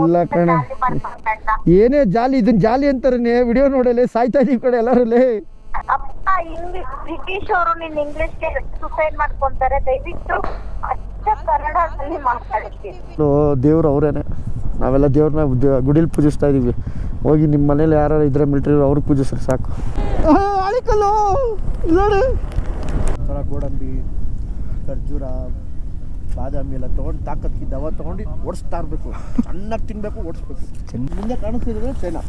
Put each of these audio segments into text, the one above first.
ಇಲ್ಲ ಕಣ, ಏನೇ ಜಾಲಿ, ಇದನ್ನ ಜಾಲಿ ಅಂತಾರನೆ. ವಿಡಿಯೋ ನೋಡಲೆ ಸಾಯ್ತಾ ಇದೀವಿ ಕಡೆ ಎಲ್ಲಾರಲ್ಲಿ. ಅಪ್ಪ ಬ್ರಿಟಿಷ್ ಅವರು ನಿನ್ನ ಇಂಗ್ಲಿಷ್ಗೆ ಸುಸೈಡ್ ಮಾಡ್ಕೊಂತಾರೆ. ದಯವಿಟ್ಟು ಅಚ್ಚ ಕನ್ನಡದಲ್ಲಿ ಮಾತಾಡ್ತೀನಿ. ದೇವ್ರು ಅವರೇನೆ, ನಾವೆಲ್ಲ ದೇವ್ರನ್ನ ಗುಡಿಲಿ ಪೂಜಿಸ್ತಾ ಇದೀವಿ. ಹೋಗಿ ನಿಮ್ಮ ಮನೇಲಿ ಯಾರು ಇದ್ರೆ ಮಿಲ್ಟ್ರಿ ಅವ್ರಿಗೆ ಪೂಜಿಸ್ರೆ ಸಾಕು. ಅಳಿಕಲ್ಲು ನೋಡಿ, ಗೋಡಂಬಿ, ಖರ್ಜೂರ, ಬಾದಾಮಿ ಎಲ್ಲ ತೊಗೊಂಡು ತಾಕತ್ತಿ ದವ ತೊಗೊಂಡು ಓಡಿಸ್ತಾ ಇರಬೇಕು. ಚೆನ್ನಾಗಿ ತಿನ್ಬೇಕು, ಓಡಿಸ್ಬೇಕು. ಮುಂದೆ ಕಾಣಿಸ್ತಿರೋದು ಚೈನಾ.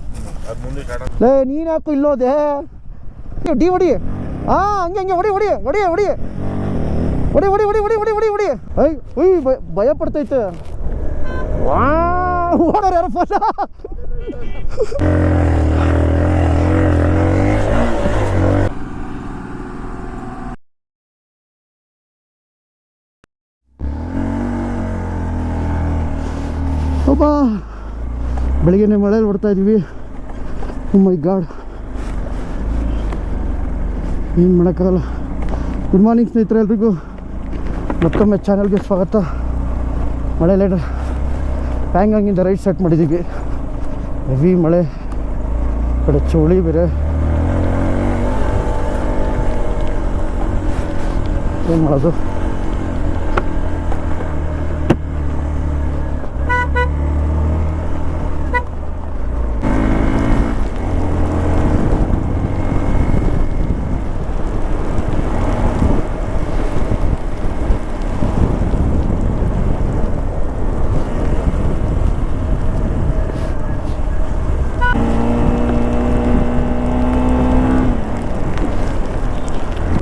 ಲೇ ನೀನು ಯಾಕೋ ಇಲ್ಲೋದೆ? ಡಿ ಹೊಡಿ. ಹಾಂ, ಹಂಗೆ ಹೊಡಿ ಹೊಡಿ ಹೊಡಿ ಹೊಡಿ ಹೊಡಿ ಹೊಡಿ ಹೊಡಿ ಹೊಡಿ ಹೊಡಿ ಹೊಡಿ ಹೊಡಿ. ಒಯ್ ಭಯ ಪಡ್ತೈತೆ. ವಾ ಓಡೋರು ಯಾರೋ ಫೋಟ. ಒಬ್ಬ ಬೆಳಿಗ್ಗೆನೆ ಮಳೆಯಲ್ಲಿ ಹೊಡ್ತಾ ಇದ್ವಿ. ಓ ಮೈ ಗಾಡ್, ಏನು ಮಾಡೋಕ್ಕಾಗಲ್ಲ. ಗುಡ್ ಮಾರ್ನಿಂಗ್ ಸ್ನೇಹಿತರೆ, ಎಲ್ರಿಗೂ ಮತ್ತೊಮ್ಮೆ ಚಾನಲ್ಗೆ ಸ್ವಾಗತ. ಮಳೆ ಪ್ಯಾಂಗಾಂಗಿಂದ ರೈಟ್ ಸ್ಟಾರ್ಟ್ ಮಾಡಿದ್ದೀವಿ. ಹೆವಿ ಮಳೆ, ಕಡೆ ಚಳಿ ಬೇರೆ. ಏನು ಮಾಡೋದು?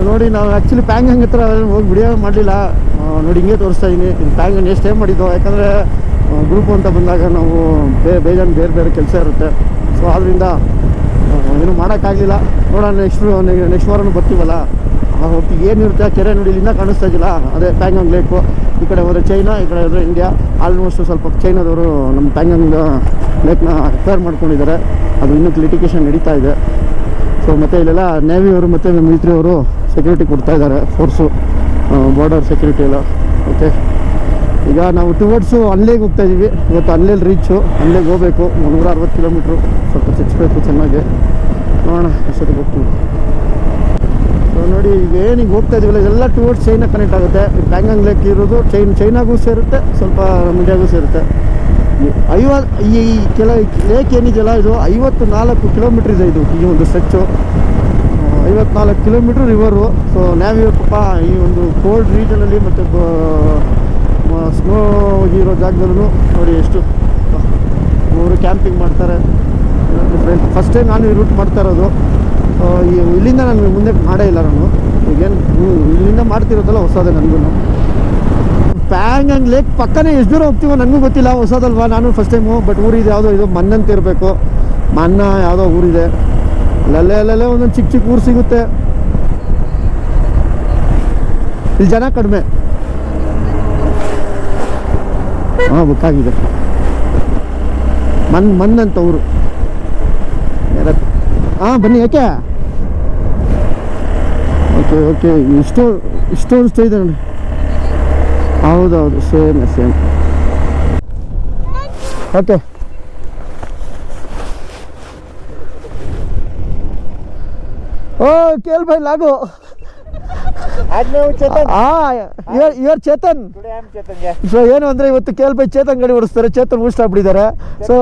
ನೋಡಿ, ನಾವು ಆ್ಯಕ್ಚುಲಿ ಪ್ಯಾಂಗಂಗ್ ಹತ್ರ ಹೋಗಿ ವಿಡಿಯೋ ಮಾಡಲಿಲ್ಲ. ನೋಡಿ ಹಿಂಗೆ ತೋರಿಸ್ತಾ ಇದ್ದೀನಿ. ಇದು ಪ್ಯಾಂಗಂಗ್ ಎಷ್ಟು ಟೈಮ್ ಮಾಡಿದ್ದು, ಯಾಕಂದರೆ ಗ್ರೂಪು ಅಂತ ಬಂದಾಗ ನಾವು ಬೇಜಾನ್ ಬೇರೆ ಕೆಲಸ ಇರುತ್ತೆ. ಸೊ ಆದ್ದರಿಂದ ಏನು ಮಾಡೋಕ್ಕಾಗಲಿಲ್ಲ. ನೋಡೋಣ, ನೆಕ್ಸ್ಟ್ ವಾರನೂ ಬರ್ತೀವಲ್ಲ, ಹೊತ್ತಿಗೆ ಏನಿರುತ್ತೆ ಆ ಕೆರೆ ನೋಡಿ, ಇಲ್ಲಿಂದ ಕಾಣಿಸ್ತಾ ಇದ್ದಿಲ್ಲ. ಅದೇ ಪ್ಯಾಂಗಂಗ್ ಲೇಕು. ಈ ಕಡೆ ಹೋದರೆ ಚೈನಾ, ಈ ಕಡೆ ಹೋದರೆ ಇಂಡಿಯಾ. ಆಲ್ಮೋಸ್ಟ್ ಸ್ವಲ್ಪ ಚೈನಾದವರು ನಮ್ಮ ಪ್ಯಾಂಗಂಗ್ ಲೇಕ್ನ ಅಕ್ವೈರ್ ಮಾಡ್ಕೊಂಡಿದ್ದಾರೆ. ಅದು ಇನ್ನೂ ಲಿಟಿಗೇಷನ್ ನಡೀತಾ ಇದೆ. ಸೊ ಮತ್ತು ಇಲ್ಲೆಲ್ಲ ನೇವಿಯವರು ಮತ್ತು ಮಿಲಿಟ್ರಿ ಅವರು ಸೆಕ್ಯೂರಿಟಿ ಕೊಡ್ತಾ ಇದ್ದಾರೆ, ಫೋರ್ಸು, ಬಾರ್ಡರ್ ಸೆಕ್ಯೂರಿಟಿ ಎಲ್ಲ. ಓಕೆ, ಈಗ ನಾವು ಟುವರ್ಡ್ಸು ಅನ್ಲೇಗೆ ಹೋಗ್ತಾ ಇದ್ದೀವಿ. ಇವತ್ತು ಅನ್ಲೇಲಿ ರೀಚು, ಅನ್ಲೇಗೆ ಹೋಗಬೇಕು. 160 ಕಿಲೋಮೀಟ್ರು, ಸ್ವಲ್ಪ ಚಚ್ಬೇಕು ಚೆನ್ನಾಗಿ. ನೋಡೋಣ ಎಷ್ಟೊತ್ತಿಗೆ ಹೋಗ್ತೀವಿ. ಸೊ ನೋಡಿ, ಈಗ ಏನೀಗ ಹೋಗ್ತಾ ಇದೀವಲ್ಲ, ಇದೆಲ್ಲ ಟುವರ್ಡ್ಸ್ ಚೈನಾ ಕನೆಕ್ಟ್ ಆಗುತ್ತೆ. ಪ್ಯಾಂಗಂಗ್ ಲೇಕ್ ಇರೋದು ಚೈನಾಗೂ ಸೇರುತ್ತೆ, ಸ್ವಲ್ಪ ಇಂಡಿಯಾಗೂ ಸೇರುತ್ತೆ. ಈ ಲೇಕ್ ಏನಿದೆಯಲ್ಲ, ಇದು 54 ಕಿಲೋಮೀಟ್ರ್ ಇದೆ. ಇದು ಈ ಒಂದು ಸ್ಟ್ರೆಚ್ಚು 54 ಕಿಲೋಮೀಟ್ರ್ ರಿವರು. ಸೊ ನ್ಯಾವಿಯರ್ ಪಾಪ ಈ ಒಂದು ಕೋಲ್ಡ್ ರೀಜನಲ್ಲಿ ಮತ್ತು ಸ್ನೋ ಇರೋ ಜಾಗದಲ್ಲೂ ನೋಡಿ ಎಷ್ಟು ಅವರು ಕ್ಯಾಂಪಿಂಗ್ ಮಾಡ್ತಾರೆ. ಫಸ್ಟ್ ಟೈಮ್ ನಾನು ಈ ರೂಟ್ ಮಾಡ್ತಾ ಇರೋದು. ಇಲ್ಲಿಂದ ನಾನು ಮುಂದೆ ಮಾಡೇ ಇಲ್ಲ. ನಾನು ಈಗೇನು ಇಲ್ಲಿಂದ ಮಾಡ್ತಿರೋದಲ್ಲ ಹೊಸದೇ ನನಗೂ. ಪ್ಯಾಂಗಂಗ್ ಲೇಕ್ ಪಕ್ಕನೇ ಎಷ್ಟು ದೂರ ಹೋಗ್ತೀವೋ ನನಗೂ ಗೊತ್ತಿಲ್ಲ, ಹೊಸದಲ್ವಾ, ನಾನು ಫಸ್ಟ್ ಟೈಮು. ಬಟ್ ಊರಿದೆ ಯಾವುದೋ, ಇದು ಮನ್ನಂತ ಇರಬೇಕು, ಮನ್ನ ಯಾವುದೋ ಊರಿದೆ. ಅಲ್ಲಲ್ಲೇ ಒಂದೊಂದು ಚಿಕ್ಕ ಊರು ಸಿಗುತ್ತೆ. ಇಲ್ಲಿ ಜನ ಕಡಿಮೆ. ಹಾಂ, ಬುಕ್ಕಾಗಿದೆ. ಮನ್ನಂತ ಊರು. ಹಾಂ, ಬನ್ನಿ. ಯಾಕೆ? ಓಕೆ ಇಷ್ಟೊಂದು ಇದೆ ನೋಡಿ. ಹೌದೌದು, ಸೇಮ್. ಓಕೆ, ಓ ಕೇಳ್ ಭಾಯ್ ಲಾಗು. ಇವರ್ ಚೇತನ್. ಸೊ ಏನು ಅಂದರೆ ಇವತ್ತು ಕೇಳ್ ಭಾಯ್ ಚೇತನ್ ಗಾಡಿ ಓಡಿಸ್ತಾರೆ. ಚೇತನ್ ಊಟ ಆಗ್ಬಿಟ್ಟಿದ್ದಾರೆ. ಸೊ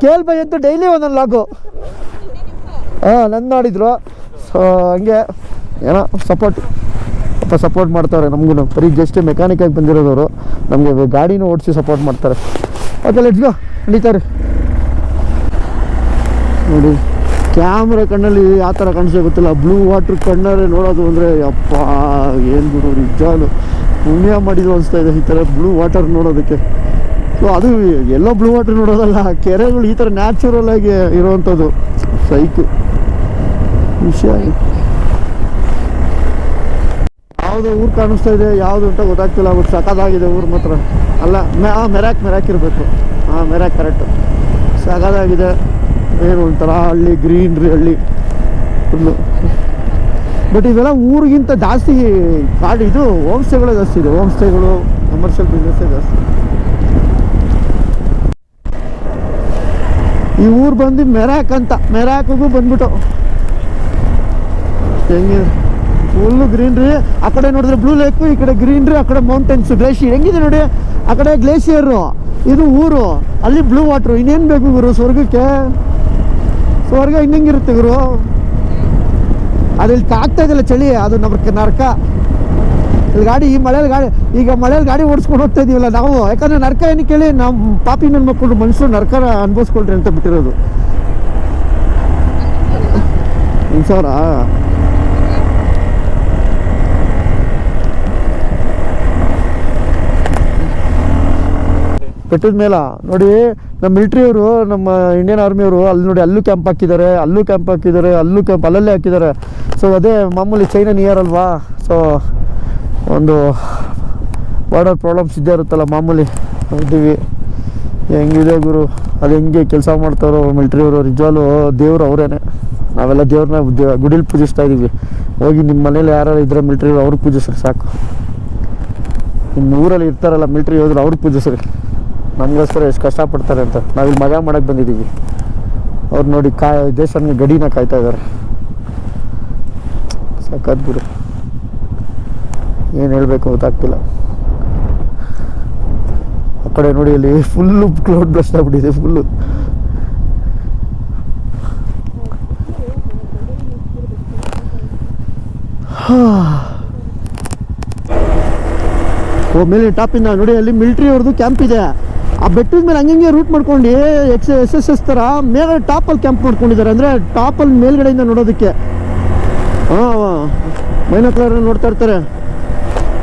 ಕೇಳ್ ಭಾಯ್ ಅಂತೂ ಡೈಲಿ ಒಂದೊಂದು ಲಾಗು. ನನ್ನ ನೋಡಿದ್ರು. ಸೊ ಹಂಗೆ ಏನೋ ಸಪೋರ್ಟ್ ಮಾಡ್ತಾರೆ ನಮಗೂ. ಬರೀ ಜಸ್ಟ್ ಮೆಕ್ಯಾನಿಕಾಗಿ ಬಂದಿರೋದವರು ನಮಗೆ ಗಾಡಿನೂ ಓಡಿಸಿ ಸಪೋರ್ಟ್ ಮಾಡ್ತಾರೆ. Okay, let's go. ನಡೀತಾರೆ ನೋಡಿ. ಕ್ಯಾಮ್ರಾ ಕಣ್ಣಲ್ಲಿ ಯಾವ ಥರ ಕಾಣಿಸೋ ಗೊತ್ತಿಲ್ಲ. ಬ್ಲೂ ವಾಟ್ರ್ ಕಣ್ಣಾರೆ ನೋಡೋದು ಅಂದರೆ ಅಪ್ಪ ಏನು ಬಿಡು, ನಿಜಾಲು ಪುಣ್ಯ ಮಾಡಿದ್ರು ಅನಿಸ್ತಾ ಇದೆ ಈ ಥರ ಬ್ಲೂ ವಾಟರ್ ನೋಡೋದಕ್ಕೆ. ಸೊ ಅದು ಎಲ್ಲೋ ಬ್ಲೂ ವಾಟರ್ ನೋಡೋದಲ್ಲ, ಕೆರೆಗಳು ಈ ಥರ ನ್ಯಾಚುರಲ್ ಆಗಿ ಇರೋವಂಥದ್ದು ಸೈಕು ವಿಷಯ. ಯಾವುದೋ ಊರು ಕಾಣಿಸ್ತಾ ಇದೆ, ಯಾವುದು ಅಂತ ಗೊತ್ತಾಗ್ತಿಲ್ಲ. ಬಟ್ ಸಖತ್ತಾಗಿದೆ ಊರು ಮಾತ್ರ. ಅಲ್ಲ, ಮೆರಾಕ್ ಇರಬೇಕು. ಮೆರಾಕ್ ಕರೆಕ್ಟು. ಸಖತ್ತಾಗಿದೆ. ಏನು ಒಂಥರ ಹಳ್ಳಿ, ಗ್ರೀನ್ರಿ ಹಳ್ಳಿ ಫುಲ್ಲು. ಬಟ್ ಇವೆಲ್ಲ ಊರಿಗಿಂತ ಜಾಸ್ತಿ ಕಾಡು, ಇದು ಹೋಮ್ ಸ್ಟೇಗಳೇ ಜಾಸ್ತಿ ಇದೆ. ಹೋಮ್ ಸ್ಟೇಗಳು, ಕಮರ್ಷಿಯಲ್ ಬಿಸ್ನೆಸ್ಸೇ ಜಾಸ್ತಿ. ಈ ಊರು ಬಂದು ಮೆರಾಕ್ ಅಂತ, ಮೆರಾಕ್ಗೂ ಬಂದ್ಬಿಟ್ಟು ಹೆಂಗಿದೆ ಫುಲ್ಲು ಗ್ರೀನ್ರಿ. ಆ ಕಡೆ ನೋಡಿದ್ರೆ ಬ್ಲೂ ಲೇಕು, ಈ ಕಡೆ ಗ್ರೀನ್ರಿ, ಆ ಕಡೆ ಮೌಂಟೇನ್ಸ್, ಗ್ಲೇಷಿಯರ್ ಹೆಂಗಿದೆ ನೋಡಿ. ಆ ಕಡೆ ಗ್ಲೇಷಿಯರು, ಇದು ಊರು, ಅಲ್ಲಿ ಬ್ಲೂ ವಾಟ್ರು. ಇನ್ನೇನು ಬೇಕು ಗುರು ಸ್ವರ್ಗಕ್ಕೆ? ಸ್ವರ್ಗ ಹಿಂಗಿರುತ್ತೆ ಗುರು. ಅದಿಲ್ಲಿ ತಾಗ್ತಾ ಇದೆಯಲ್ಲ ಚಳಿ, ಅದು ನಮ್ಮ ನರ್ಕ. ಇಲ್ಲಿ ಗಾಡಿ ಈ ಮಳೇಲಿ ಗಾಡಿ, ಈಗ ಮಳೇಲಿ ಗಾಡಿ ಓಡಿಸ್ಕೊಂಡು ಹೋಗ್ತಾ ಇದೀವಲ್ಲ ನಾವು, ಯಾಕಂದ್ರೆ ನರ್ಕ ಏನಕ್ಕೆ ಹೇಳಿ, ನಮ್ಮ ಪಾಪಿ ನನ್ನ ಮಕ್ಕಳು ಮನುಷ್ಯರು ನರ್ಕ ಅನ್ಭವಿಸ್ಕೊಳ್ರಿ ಅಂತ ಬಿಟ್ಟಿರೋದು. 1000 ಬೆಟ್ಟದ ಮೇಲೆ ನೋಡಿ ನಮ್ಮ ಮಿಲಿಟ್ರಿಯವರು, ನಮ್ಮ ಇಂಡಿಯನ್ ಆರ್ಮಿಯವರು ಅಲ್ಲಿ ನೋಡಿ ಅಲ್ಲೂ ಕ್ಯಾಂಪ್ ಹಾಕಿದ್ದಾರೆ, ಅಲ್ಲೂ ಕ್ಯಾಂಪ್ ಹಾಕಿದ್ದಾರೆ, ಅಲ್ಲೂ ಕ್ಯಾಂಪ್ ಅಲ್ಲಲ್ಲೇ ಹಾಕಿದ್ದಾರೆ. ಸೊ ಅದೇ ಮಾಮೂಲಿ ಚೈನಾ ನಿಯರ್ ಅಲ್ವಾ, ಸೊ ಒಂದು ಬಾರ್ಡರ್ ಪ್ರಾಬ್ಲಮ್ಸ್ ಇದ್ದೇ ಇರುತ್ತಲ್ಲ ಮಾಮೂಲಿ. ಇದ್ದೀವಿ ಹೆಂಗಿದೆ ಗುರು, ಅದು ಹೆಂಗೆ ಕೆಲಸ ಮಾಡ್ತಾರೋ ಮಿಲಿಟ್ರಿಯವರು. ನಿಜವಾಗ್ಲೂ ದೇವರು ಅವರೇನೆ. ನಾವೆಲ್ಲ ದೇವ್ರನ್ನ ಗುಡಿಲಿ ಪೂಜಿಸ್ತಾ ಇದ್ದೀವಿ. ಹೋಗಿ ನಿಮ್ಮ ಮನೇಲಿ ಯಾರು ಇದ್ರೆ ಮಿಲಿಟ್ರಿಯವರು ಅವ್ರಿಗೆ ಪೂಜಿಸ್ರಿ ಸಾಕು. ನಿಮ್ಮ ಊರಲ್ಲಿ ಇರ್ತಾರಲ್ಲ ಮಿಲಿಟ್ರಿ ಹೋದ್ರೆ ಅವ್ರಿಗೆ ಪೂಜಿಸ್ರಿ. ನಮಗೋಸ್ಕರ ಎಷ್ಟು ಕಷ್ಟಪಡ್ತಾರೆ ಅಂತ. ನಾವಿಲ್ಲಿ ಮಗ ಮಾಡೋಕ್ಕೆ ಬಂದಿದ್ದೀವಿ. ಅವ್ರು ನೋಡಿ ದೇಶನ ಗಡಿನ ಕಾಯ್ತಾ ಇದ್ದಾರೆ. ಸಾಕಾದ್ ಬಿಡು, ಏನು ಹೇಳಬೇಕು ಗೊತ್ತಾಗ್ತಿಲ್ಲ. ಆ ಕಡೆ ನೋಡಿ ಅಲ್ಲಿ ಫುಲ್ಲು ಕ್ಲೌಡ್ ಬ್ಲಸ್ಟ್ ಆಗ್ಬಿಟ್ಟಿದೆ ಫುಲ್ಲು. ಓ ಮೇಲೆ ಟಾಪಿಂದ ನೋಡಿ ಅಲ್ಲಿ ಮಿಲಿಟ್ರಿ ಅವ್ರದ್ದು ಕ್ಯಾಂಪ್ ಇದೆ. ಆ ಬೆಟ್ಟದ ಮೇಲೆ ಹಂಗೆ ರೂಟ್ ಮಾಡ್ಕೊಂಡು SSS ಥರ ಮೇಲೆ ಟಾಪಲ್ಲಿ ಕ್ಯಾಂಪ್ ಮಾಡ್ಕೊಂಡಿದ್ದಾರೆ. ಅಂದರೆ ಟಾಪಲ್ಲಿ ಮೇಲ್ಗಡೆಯಿಂದ ನೋಡೋದಕ್ಕೆ. ಹಾಂ ಬೈನಾಕ್ಯುಲರ್ ನೋಡ್ತಾ ಇರ್ತಾರೆ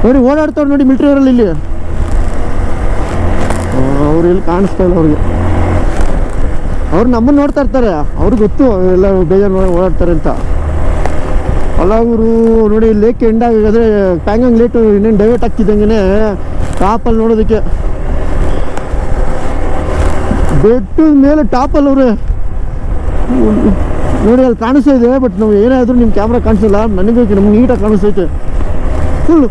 ನೋಡಿ, ಓಡಾಡ್ತಾರೆ ನೋಡಿ ಮಿಲಿಟ್ರಿ ಅವರಲ್ಲಿ. ಇಲ್ಲಿ ಅವ್ರು ಇಲ್ಲಿ ಕಾಣಿಸ್ತಾ ಇಲ್ಲ ಅವ್ರಿಗೆ. ಅವ್ರು ನಮ್ಮನ್ನು ನೋಡ್ತಾ ಇರ್ತಾರೆ, ಅವ್ರಿಗೆ ಗೊತ್ತು ಎಲ್ಲ ಬೇಜಾರು ಓಡಾಡ್ತಾರೆ ಅಂತ. ಅಲ್ಲ ಅವರು ನೋಡಿ ಲೇಕ್ ಎಂಡ್ ಆಗಿದ್ರೆ ಪ್ಯಾಂಗಂಗ್ ಲೇಟು ಇನ್ನೇನು ಡೈವರ್ಟ್ ಆಗ್ತಿದ್ದಂಗೆ ಟಾಪಲ್ಲಿ ನೋಡೋದಕ್ಕೆ. ಬೆಟ್ಟದ ಮೇಲೆ ಟಾಪಲ್ಲಿ ಅವ್ರೆ ನೋಡಿ ಅಲ್ಲಿ ಕಾಣಿಸ್ತಾ ಇದೆ. ಬಟ್ ನಾವು ಏನಾದರೂ ನಿಮ್ಮ ಕ್ಯಾಮ್ರಾ ಕಾಣಿಸಲ್ಲ, ನನಗೆ ನಮ್ಗೆ ನೀಟಾಗಿ ಕಾಣಿಸ್ತೈತೆ ಫುಲ್ಲು.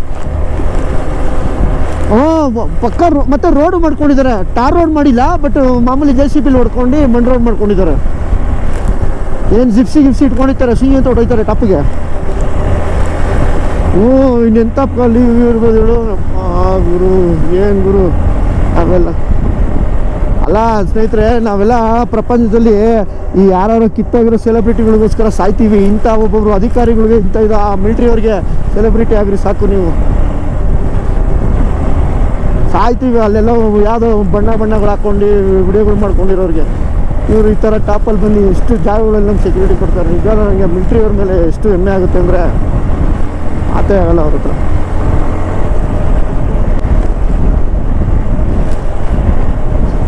ಪಕ್ಕ ಮತ್ತೆ ರೋಡ್ ಮಾಡ್ಕೊಂಡಿದ್ದಾರೆ. ಟಾರ್ ರೋಡ್ ಮಾಡಿಲ್ಲ, ಬಟ್ ಮಾಮೂಲಿ JCB ಹೊಡ್ಕೊಂಡು ಮಣ್ ರೋಡ್ ಮಾಡ್ಕೊಂಡಿದ್ದಾರೆ. ಏನು ಜಿಪ್ಸಿ ಇಟ್ಕೊಂಡಿರ್ತಾರೆ, ಸಿಹಿ ಅಂತ ಹೊಡೋಯ್ತಾರೆ ಟಾಪಿಗೆ. ಇನ್ನೆಂತ ಅಲ್ಲಿ ಇರ್ಬೋದು ಹೇಳು ಗುರು. ಏನು ಗುರು ಅವೆಲ್ಲ ಅಲ್ಲ ಸ್ನೇಹಿತರೆ, ನಾವೆಲ್ಲ ಪ್ರಪಂಚದಲ್ಲಿ ಈ ಯಾರು ಕಿತ್ತೋಗಿರೋ ಸೆಲೆಬ್ರಿಟಿಗಳಿಗೋಸ್ಕರ ಸಾಯ್ತೀವಿ. ಇಂಥ ಒಬ್ಬೊಬ್ರು ಅಧಿಕಾರಿಗಳಿಗೆ ಇಂಥ ಇದು ಆ ಮಿಲಿಟ್ರಿಯವ್ರಿಗೆ ಸೆಲೆಬ್ರಿಟಿ ಆಗ್ರಿ ಸಾಕು ನೀವು. ಸಾಯ್ತೀವಿ ಅಲ್ಲೆಲ್ಲ ಯಾವುದೋ ಬಣ್ಣಗಳು ಹಾಕ್ಕೊಂಡು ವಿಡಿಯೋಗಳು ಮಾಡ್ಕೊಂಡಿರೋರಿಗೆ. ಇವರು ಈ ಥರ ಟಾಪಲ್ಲಿ ಬಂದು ಎಷ್ಟು ಜಾಗಗಳಲ್ಲಿ ನಮ್ಗೆ ಸೆಕ್ಯೂರಿಟಿ ಕೊಡ್ತಾರೆ. ನಿಜ ನನಗೆ ಮಿಲಿಟ್ರಿಯವ್ರ ಮೇಲೆ ಎಷ್ಟು ಹೆಮ್ಮೆ ಆಗುತ್ತೆ ಅಂದರೆ ಮಾತೇ ಆಗಲ್ಲ ಅವ್ರ ಹತ್ರ.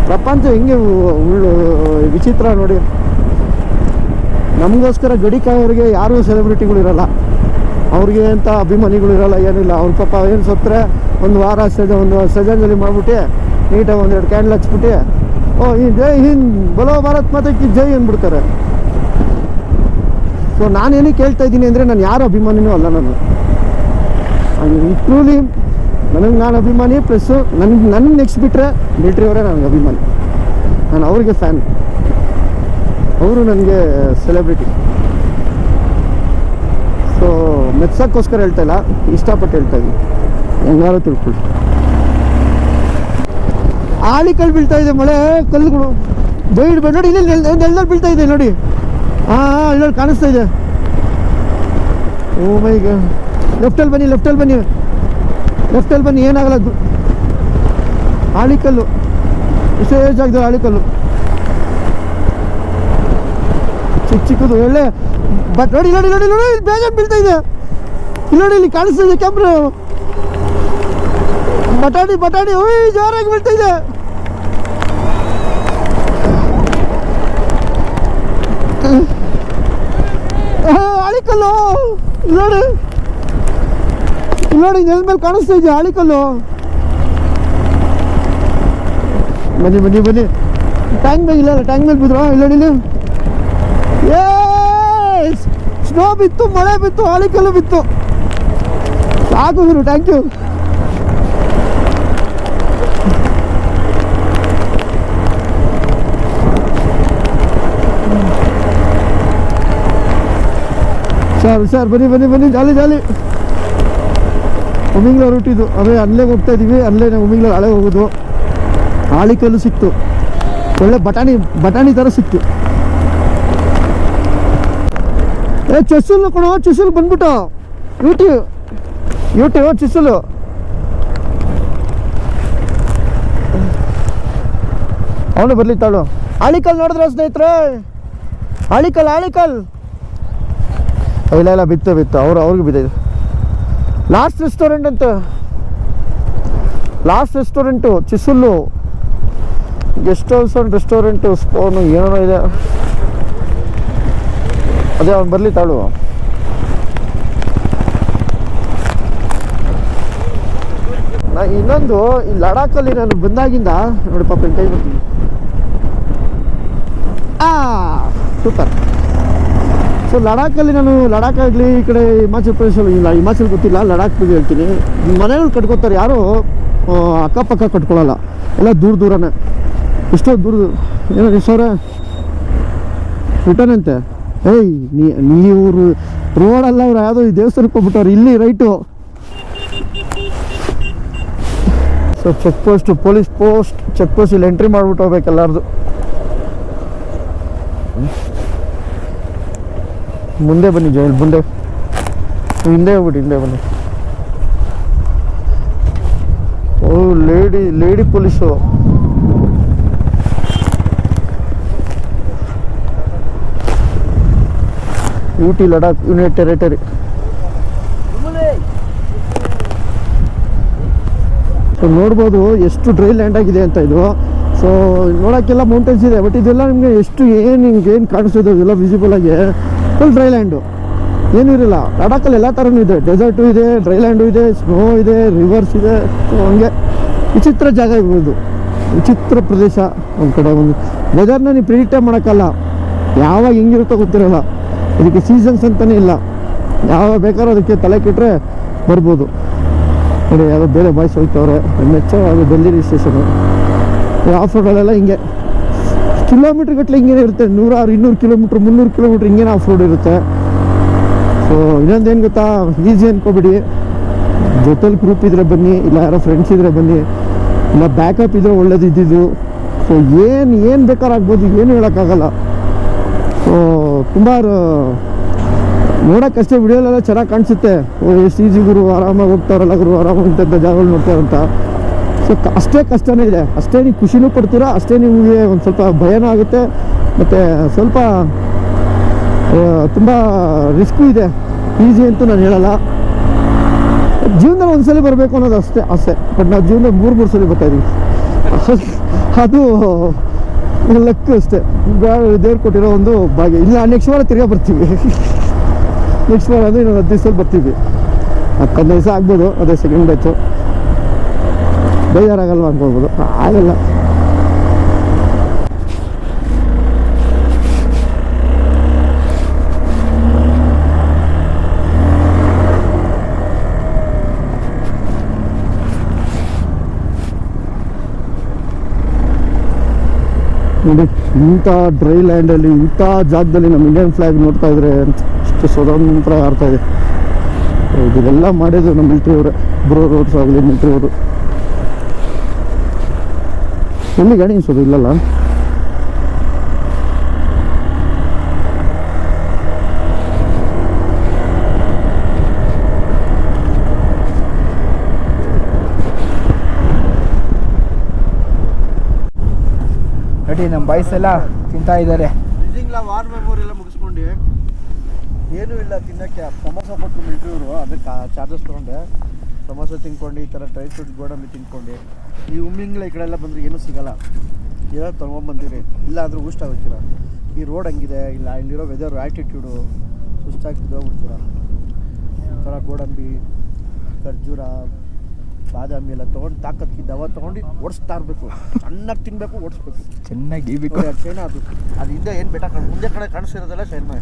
ಪ್ರಪಂಚ ಹೆಂಗೆ ವಿಚಿತ್ರ ನೋಡಿ. ನಮಗೋಸ್ಕರ ಗಡಿ ಕಾಯೋರಿಗೆ ಯಾರೂ ಸೆಲೆಬ್ರಿಟಿಗಳು ಇರೋಲ್ಲ, ಅವ್ರಿಗೆ ಅಂತ ಅಭಿಮಾನಿಗಳು ಇರೋಲ್ಲ, ಏನಿಲ್ಲ. ಅವ್ರ ಪಾಪ ಏನು ಸತ್ತರೆ ಒಂದು ವಾರ ಒಂದು ಶ್ರದ್ಧಾಂಜಲಿ ಮಾಡಿಬಿಟ್ಟು ನೀಟಾಗಿ 1-2 ಕ್ಯಾಂಡಲ್ ಹಚ್ಬಿಟ್ಟು ಈ ಜೈ ಹಿಂದ್ ಬಲೋ ಭಾರತ್ ಮಾತಕ್ಕೆ ಜೈ ಅಂದ್ಬಿಡ್ತಾರೆ. ಸೊ ನಾನೇನಕ್ಕೆ ಕೇಳ್ತಾ ಇದ್ದೀನಿ ಅಂದರೆ ನಾನು ಯಾರು ಅಭಿಮಾನಿನೂ ಅಲ್ಲ. ನಾನು ಟ್ರೂಲಿ ನಾನು ಅಭಿಮಾನಿ. ಪ್ಲಸ್ಸು ನನ್ನ ನೆಕ್ಸ್ಟ್ ಬಿಟ್ಟರೆ ಮಿಲಿಟ್ರಿಯವರೇ ನನಗೆ ಅಭಿಮಾನಿ. ನಾನು ಅವ್ರಿಗೆ ಫ್ಯಾನ್, ಅವರು ನನಗೆ ಸೆಲೆಬ್ರಿಟಿ. ಸೊ ಮೆಚ್ಚೋಕ್ಕೋಸ್ಕರ ಹೇಳ್ತಾ ಇಲ್ಲ, ಇಷ್ಟಪಟ್ಟು ಹೇಳ್ತಾ ಇದ್ದೀನಿ. ಹೆಂಗಾರು ತಿಳ್ಕೊಳ್ಳಿ. ಆಳಿಕಲ್ಲು ಬೀಳ್ತಾ ಇದೆ, ಮಳೆ ಕಲ್ಲುಗಳು ಬೇಡ ನೋಡಿ. ಇಲ್ಲಿ ನೆಲದಲ್ಲಿ ಬೀಳ್ತಾ ಇದೆ ನೋಡಿ. ಇಲ್ಲಲ್ಲಿ ಕಾಣಿಸ್ತಾ ಇದೆ. ಓ ಮೈ ಗಾಡ್. ಲೆಫ್ಟಲ್ಲಿ ಬನ್ನಿ, ಏನಾಗಲ್ಲ. ಆಳಿಕಲ್ಲು ವಿಶೇಷ ಜಾಗದಲ್ಲಿ ಆಳಿಕಲ್ಲು ಚಿಕ್ಕದು ಒಳ್ಳೆ. ಬಟ್ ನೋಡಿ ಬೇಜಾರು ಬೀಳ್ತಾ ಇದೆ. ಇಲ್ಲಿ ಕಾಣಿಸ್ತಾ ಇದೆ ಕ್ಯಾಮ್ರಾ. ಬಟಾಣಿ ಜೋರಾಗಿ ಬೀಳ್ತಾ ಇದೆ. ಆಳಿಕಲ್ಲು ನೋಡಿ ನೆಲದ ಮೇಲೆ ಕಾಣಿಸ್ತಾ ಇದೆ ಆಳಿಕಲ್ಲು. ಬನ್ನಿ. ಟ್ಯಾಂಕ್ ಮೇಲೆ ಇಲ್ಲ, ಟ್ಯಾಂಕ್ ಮೇಲೆ ಬಿದ್ರು. ಇಲ್ಲಿ ಸ್ನೋ ಬಿತ್ತು, ಮಳೆ ಬಿತ್ತು, ಆಳಿಕಲ್ಲು ಬಿತ್ತು. ಸಾಕು ಗುರು, ಥ್ಯಾಂಕ್ ಯು. ಹುಷಾರು ಬನ್ನಿ ಜಾಲಿ ಉಮಿಂಗ್ಲ ರೂಟ್ ಇದು. ಅದೇ ಅಲ್ಲೇ ಹೋಗ್ತಾ ಇದೀವಿ, ಅಲ್ಲೇ ಉಮಿಂಗ್ಲ ಹಳೆ ಹೋಗೋದು. ಆಳಿಕಲ್ಲು ಸಿಕ್ತು, ಒಳ್ಳೆ ಬಟಾಣಿ ಥರ ಸಿಕ್ತು. ಚುಸುಲು ಕಣೋ, ಚುಸುಲು ಬಂದ್ಬಿಟ್ಟು ಯೂಟ್ಯೂಬ್ ಚುಸುಲು. ಅವನು ಬರ್ಲಿ ತಾಳು. ಆಳಿಕಲ್ ನೋಡಿದ್ರ ಸ್ನೇಹಿತರೆ, ಆಳಿಕಲ್ ಇಲ್ಲ ಬಿತ್ತು ಅವ್ರಿಗೆ ಬಿದ್ದಿದೆ. ಲಾಸ್ಟ್ ರೆಸ್ಟೋರೆಂಟು ಚಿಸುಲ್ಲು ಗೆಸ್ಟ್ ಹೌಸ್ ಅಂಡ್ ರೆಸ್ಟೋರೆಂಟು ಸ್ಪೋನು ಏನೋ ಇದೆ. ಅದೇ ಅವ್ನು ಬರಲಿ ತಾಳು. ಇನ್ನೊಂದು ಈ ಲಡಾಖಲ್ಲಿ ನಾನು ಬಂದಾಗಿಂದ ನೋಡಿ ಪಾಪ ಕೈ ಬರ್ತೀನಿ. ಸೂಪರ್. ಸೊ ಲಡಾಖಲ್ಲಿ ಲಡಾಖ್ ಆಗಲಿ, ಈ ಕಡೆ ಹಿಮಾಚಲ್ ಪ್ರದೇಶ, ಇಲ್ಲ ಹಿಮಾಚಲ್ ಗೊತ್ತಿಲ್ಲ, ಲಡಾಖ್ ಬಗ್ಗೆ ಹೇಳ್ತೀನಿ. ಮನೆಗಳು ಕಟ್ಕೋತಾರೆ, ಯಾರು ಅಕ್ಕಪಕ್ಕ ಕಟ್ಕೊಳ್ಳಲ್ಲ, ಎಲ್ಲ ದೂರನೇ. ಎಷ್ಟೋ ದೂರ. ಏನೋ ಸೌರ ರಿಟರ್ನ್ ಅಂತೆ. ನೀವು ರೋಡಲ್ಲ, ಅವ್ರು ಯಾವುದೋ ಈ ದೇವಸ್ಥಾನಕ್ಕೆ ಹೋಗ್ಬಿಟ್ಟವ್ರು. ಇಲ್ಲಿ ರೈಟು. ಸೊ ಪೊಲೀಸ್ ಪೋಸ್ಟ್ ಇಲ್ಲಿ ಎಂಟ್ರಿ ಮಾಡ್ಬಿಟ್ಟು ಹೋಗ್ಬೇಕು ಎಲ್ಲಾರ್ದು. ಮುಂದೆ ಬನ್ನಿ ಜೈಲ್, ಮುಂದೆ ಹಿಂದೆ ಬನ್ನಿ. ಓ lady police. UT Ladakh union territory. So ನೋಡ್ಬೋದು ಎಷ್ಟು ಡ್ರೈ ಲ್ಯಾಂಡ್ ಆಗಿದೆ ಅಂತ ಇದು. ಸೊ ನೋಡೋಕ್ಕೆಲ್ಲ ಮೌಂಟೇನ್ಸ್ ಇದೆ, ಬಟ್ ಇದೆಲ್ಲ ನಿಮಗೆ ಎಷ್ಟು ಏನು ಕಾಣಿಸ್ತಿದೆ ಇದೆಲ್ಲ ವಿಸಿಬಲ್ ಆಗಿ ಫುಲ್ ಡ್ರೈ ಲ್ಯಾಂಡು, ಏನೂ ಇರಲ್ಲ. ಲಡಾಖಲ್ಲಿ ಎಲ್ಲ ಥರನೂ ಇದೆ, ಡೆಸರ್ಟು ಇದೆ, ಡ್ರೈ ಲ್ಯಾಂಡು ಇದೆ, ಸ್ನೋ ಇದೆ, ರಿವರ್ಸ್ ಇದೆ. ಸೊ ಹಂಗೆ ವಿಚಿತ್ರ ಜಾಗ ಇರ್ಬೋದು, ವಿಚಿತ್ರ ಪ್ರದೇಶ. ಒಂದು ಕಡೆ ಒಂದು ವೆದರ್ನ ನೀವು ಪ್ರಿಡಿಕ್ಟೇ ಮಾಡೋಕ್ಕಲ್ಲ, ಯಾವಾಗ ಹೆಂಗಿರುತ್ತೋ ಗೊತ್ತಿರಲ್ಲ. ಇದಕ್ಕೆ ಸೀಸನ್ಸ್ ಅಂತಲೇ ಇಲ್ಲ, ಯಾವಾಗ ಬೇಕಾದ್ರೂ ಅದಕ್ಕೆ ತಲೆ ಕೆಟ್ಟರೆ ಬರ್ಬೋದು. ನೋಡಿ ಯಾವುದೋ ಬೇರೆ ಬಾಯ್ಸ್ ಹೋಗ್ತವ್ರೆ. ಅದು ಡೆಲ್ಲಿ ಸ್ಟೇಷನು. ಆಫ್ ರೋಡಲ್ಲೆಲ್ಲ ಹಿಂಗೆ ಕಿಲೋಮೀಟ್ರ್ ಗಟ್ಟಲೆ ಹಿಂಗೇನೆ ಇರುತ್ತೆ. 100, 200 ಕಿಲೋಮೀಟ್ರ್, 300 ಕಿಲೋಮೀಟ್ರ್ ಹಿಂಗೇನೆ ಆಫ್ ರೋಡ್ ಇರುತ್ತೆ. ಸೊ ಇನ್ನೊಂದೇನು ಗೊತ್ತಾ, ಈಸಿ ಅನ್ಕೋಬೇಡಿ. ಜೊತೆಲಿ ಗ್ರೂಪ್ ಇದ್ರೆ ಬನ್ನಿ, ಇಲ್ಲ ಯಾರೋ ಫ್ರೆಂಡ್ಸ್ ಇದ್ರೆ ಬನ್ನಿ, ಇಲ್ಲ ಬ್ಯಾಕಪ್ ಇದ್ರೆ ಒಳ್ಳೇದು ಇದ್ದಿದ್ದು. ಸೊ ಏನು ಬೇಕಾದ್ರೂ ಆಗ್ಬೋದು, ಏನು ಹೇಳೋಕ್ಕಾಗಲ್ಲ. ಸೊ ತುಂಬ ನೋಡೋಕ್ಕಷ್ಟೇ, ವಿಡಿಯೋಲೆಲ್ಲ ಚೆನ್ನಾಗಿ ಕಾಣಿಸುತ್ತೆ. ಎಷ್ಟು ಈಸಿ ಗುರು, ಆರಾಮಾಗಿ ಹೋಗ್ತಾರಲ್ಲ ಗುರು, ಆರಾಮಾಗಿ ಇಂಥದ್ದು ಜಾಗಗಳು ನೋಡ್ತಾರಂತ. ಸೊ ಅಷ್ಟೇ ಕಷ್ಟನೇ ಇದೆ, ಅಷ್ಟೇ ನೀವು ಖುಷಿನೂ ಪಡ್ತೀರಾ, ಅಷ್ಟೇ ನಿಮಗೆ ಒಂದು ಸ್ವಲ್ಪ ಭಯನೂ ಆಗುತ್ತೆ, ಮತ್ತು ಸ್ವಲ್ಪ ತುಂಬ ರಿಸ್ಕು ಇದೆ. ಈಸಿ ಅಂತೂ ನಾನು ಹೇಳಲ್ಲ. ಜೀವನದಲ್ಲಿ ಒಂದ್ಸಲ ಬರಬೇಕು ಅನ್ನೋದು ಅಷ್ಟೇ ಆಸೆ. ಬಟ್ ನಾವು ಜೀವನದಲ್ಲಿ 3 ಸಲ ಬರ್ತಾಯಿದ್ದೀವಿ, ಅದು ಲಕ್ ಅಷ್ಟೇ. ದೇವ್ರು ಕೊಟ್ಟಿರೋ ಒಂದು ಭಾಗ್ಯ. ಇಲ್ಲ ನೆಕ್ಸ್ಟ್ ವಾರ ತಿರ್ಗಾ ಬರ್ತೀವಿ. ನೆಕ್ಸ್ಟ್ ವಾರ ಅಂದರೆ ಇನ್ನೊಂದು 10 ದಿವಸದಲ್ಲಿ ಬರ್ತೀವಿ. 15 ದಿವಸ ಆಗ್ಬೋದು, ಅದೇ ಸೆಕೆಂಡ್ ಬ್ಯಾಚು. ಬೇಜಾರಾಗಲ್ವ ಅನ್ಕೊಳ್ಬೋದು, ಆಗಲ್ಲ. ನೋಡಿ, ಇಂಥ ಡ್ರೈ ಲ್ಯಾಂಡಲ್ಲಿ, ಇಂಥ ಜಾಗದಲ್ಲಿ ನಮ್ಮ ಇಂಡಿಯನ್ ಫ್ಲಾಗ್ ನೋಡ್ತಾ ಇದ್ರೆ ಅಷ್ಟು ಸ್ವತಂತ್ರ ಆಡ್ತಾ ಇದೆ. ಇದೆಲ್ಲ ಮಾಡಿದ್ರು ನಮ್ಮ ಮಿಲ್ಟ್ರಿಯವರು, ಬ್ರೋ ರೋಡ್ಸ್ ಆಗಲಿ ಮಿಲ್ಟ್ರಿಯವರು. ಎಲ್ಲಿ ಗಾಡಿ ನಿಲ್ಸೋದು ಇಲ್ಲಲ್ಲ. ನೋಡಿ ನಮ್ಮ ಬಾಯ್ಸ್ ಎಲ್ಲ ತಿಂತಾ ಇದ್ದಾರೆ. ವಾರ್ ಮೆಮೋರಿ ಎಲ್ಲ ಮುಗಿಸ್ಕೊಂಡು ಏನೂ ಇಲ್ಲ ತಿನ್ನೋಕ್ಕೆ. ಸಮೋಸ ಕೊಟ್ಟು ಮಿಲ್ಟ್ರಿಯವರು, ಅದಕ್ಕೆ ಚಾರ್ಜಸ್ ತೊಗೊಂಡೆ. ಸಮೋಸ ತಿನ್ಕೊಂಡು, ಈ ಥರ ಡ್ರೈ ಫ್ರೂಟ್ಸ್ ಗೋಡಂಬಿ ತಿನ್ಕೊಂಡು. ಈ ಉಮ್ಮಿಂಗ್ಲ ಈ ಕಡೆ ಎಲ್ಲ ಬಂದರೆ ಏನೂ ಸಿಗೋಲ್ಲ, ಏನೋ ತೊಗೊಂಬಂದಿರಿ. ಇಲ್ಲ ಅಂದರೆ ಊಷ್ಟ ಹೋಗ್ತೀರ. ಈ ರೋಡ್ ಹಂಗಿದೆ, ಇಲ್ಲ ಇಲ್ಲಿರೋ ವೆದರ್ ಆ್ಯಟಿಟ್ಯೂಡು, ಸುಸ್ತಾಗಿ ಬಿದ್ದೋಗ್ಬಿಡ್ತೀರ. ಈ ಥರ ಗೋಡಂಬಿ, ಖರ್ಜೂರ, ಬಾದಾಮಿ ಎಲ್ಲ ತೊಗೊಂಡು ತಾಕತ್ತಿ ದವ ತೊಗೊಂಡು ಓಡಿಸ್ತಾ ಇರಬೇಕು. ಚೆನ್ನಾಗಿ ತಿನ್ನಬೇಕು, ಓಡಿಸ್ಬೇಕು, ಚೆನ್ನಾಗಿ ಇಬೇಕು. ಚೈನಾ ಅದು ಹಿಂದೆ ಏನು ಬೆಟ್ಟ ಮುಂದೆ ಕಡೆ ಕಾಣಿಸ್ತಿರೋದಲ್ಲ ಚೈನಾ.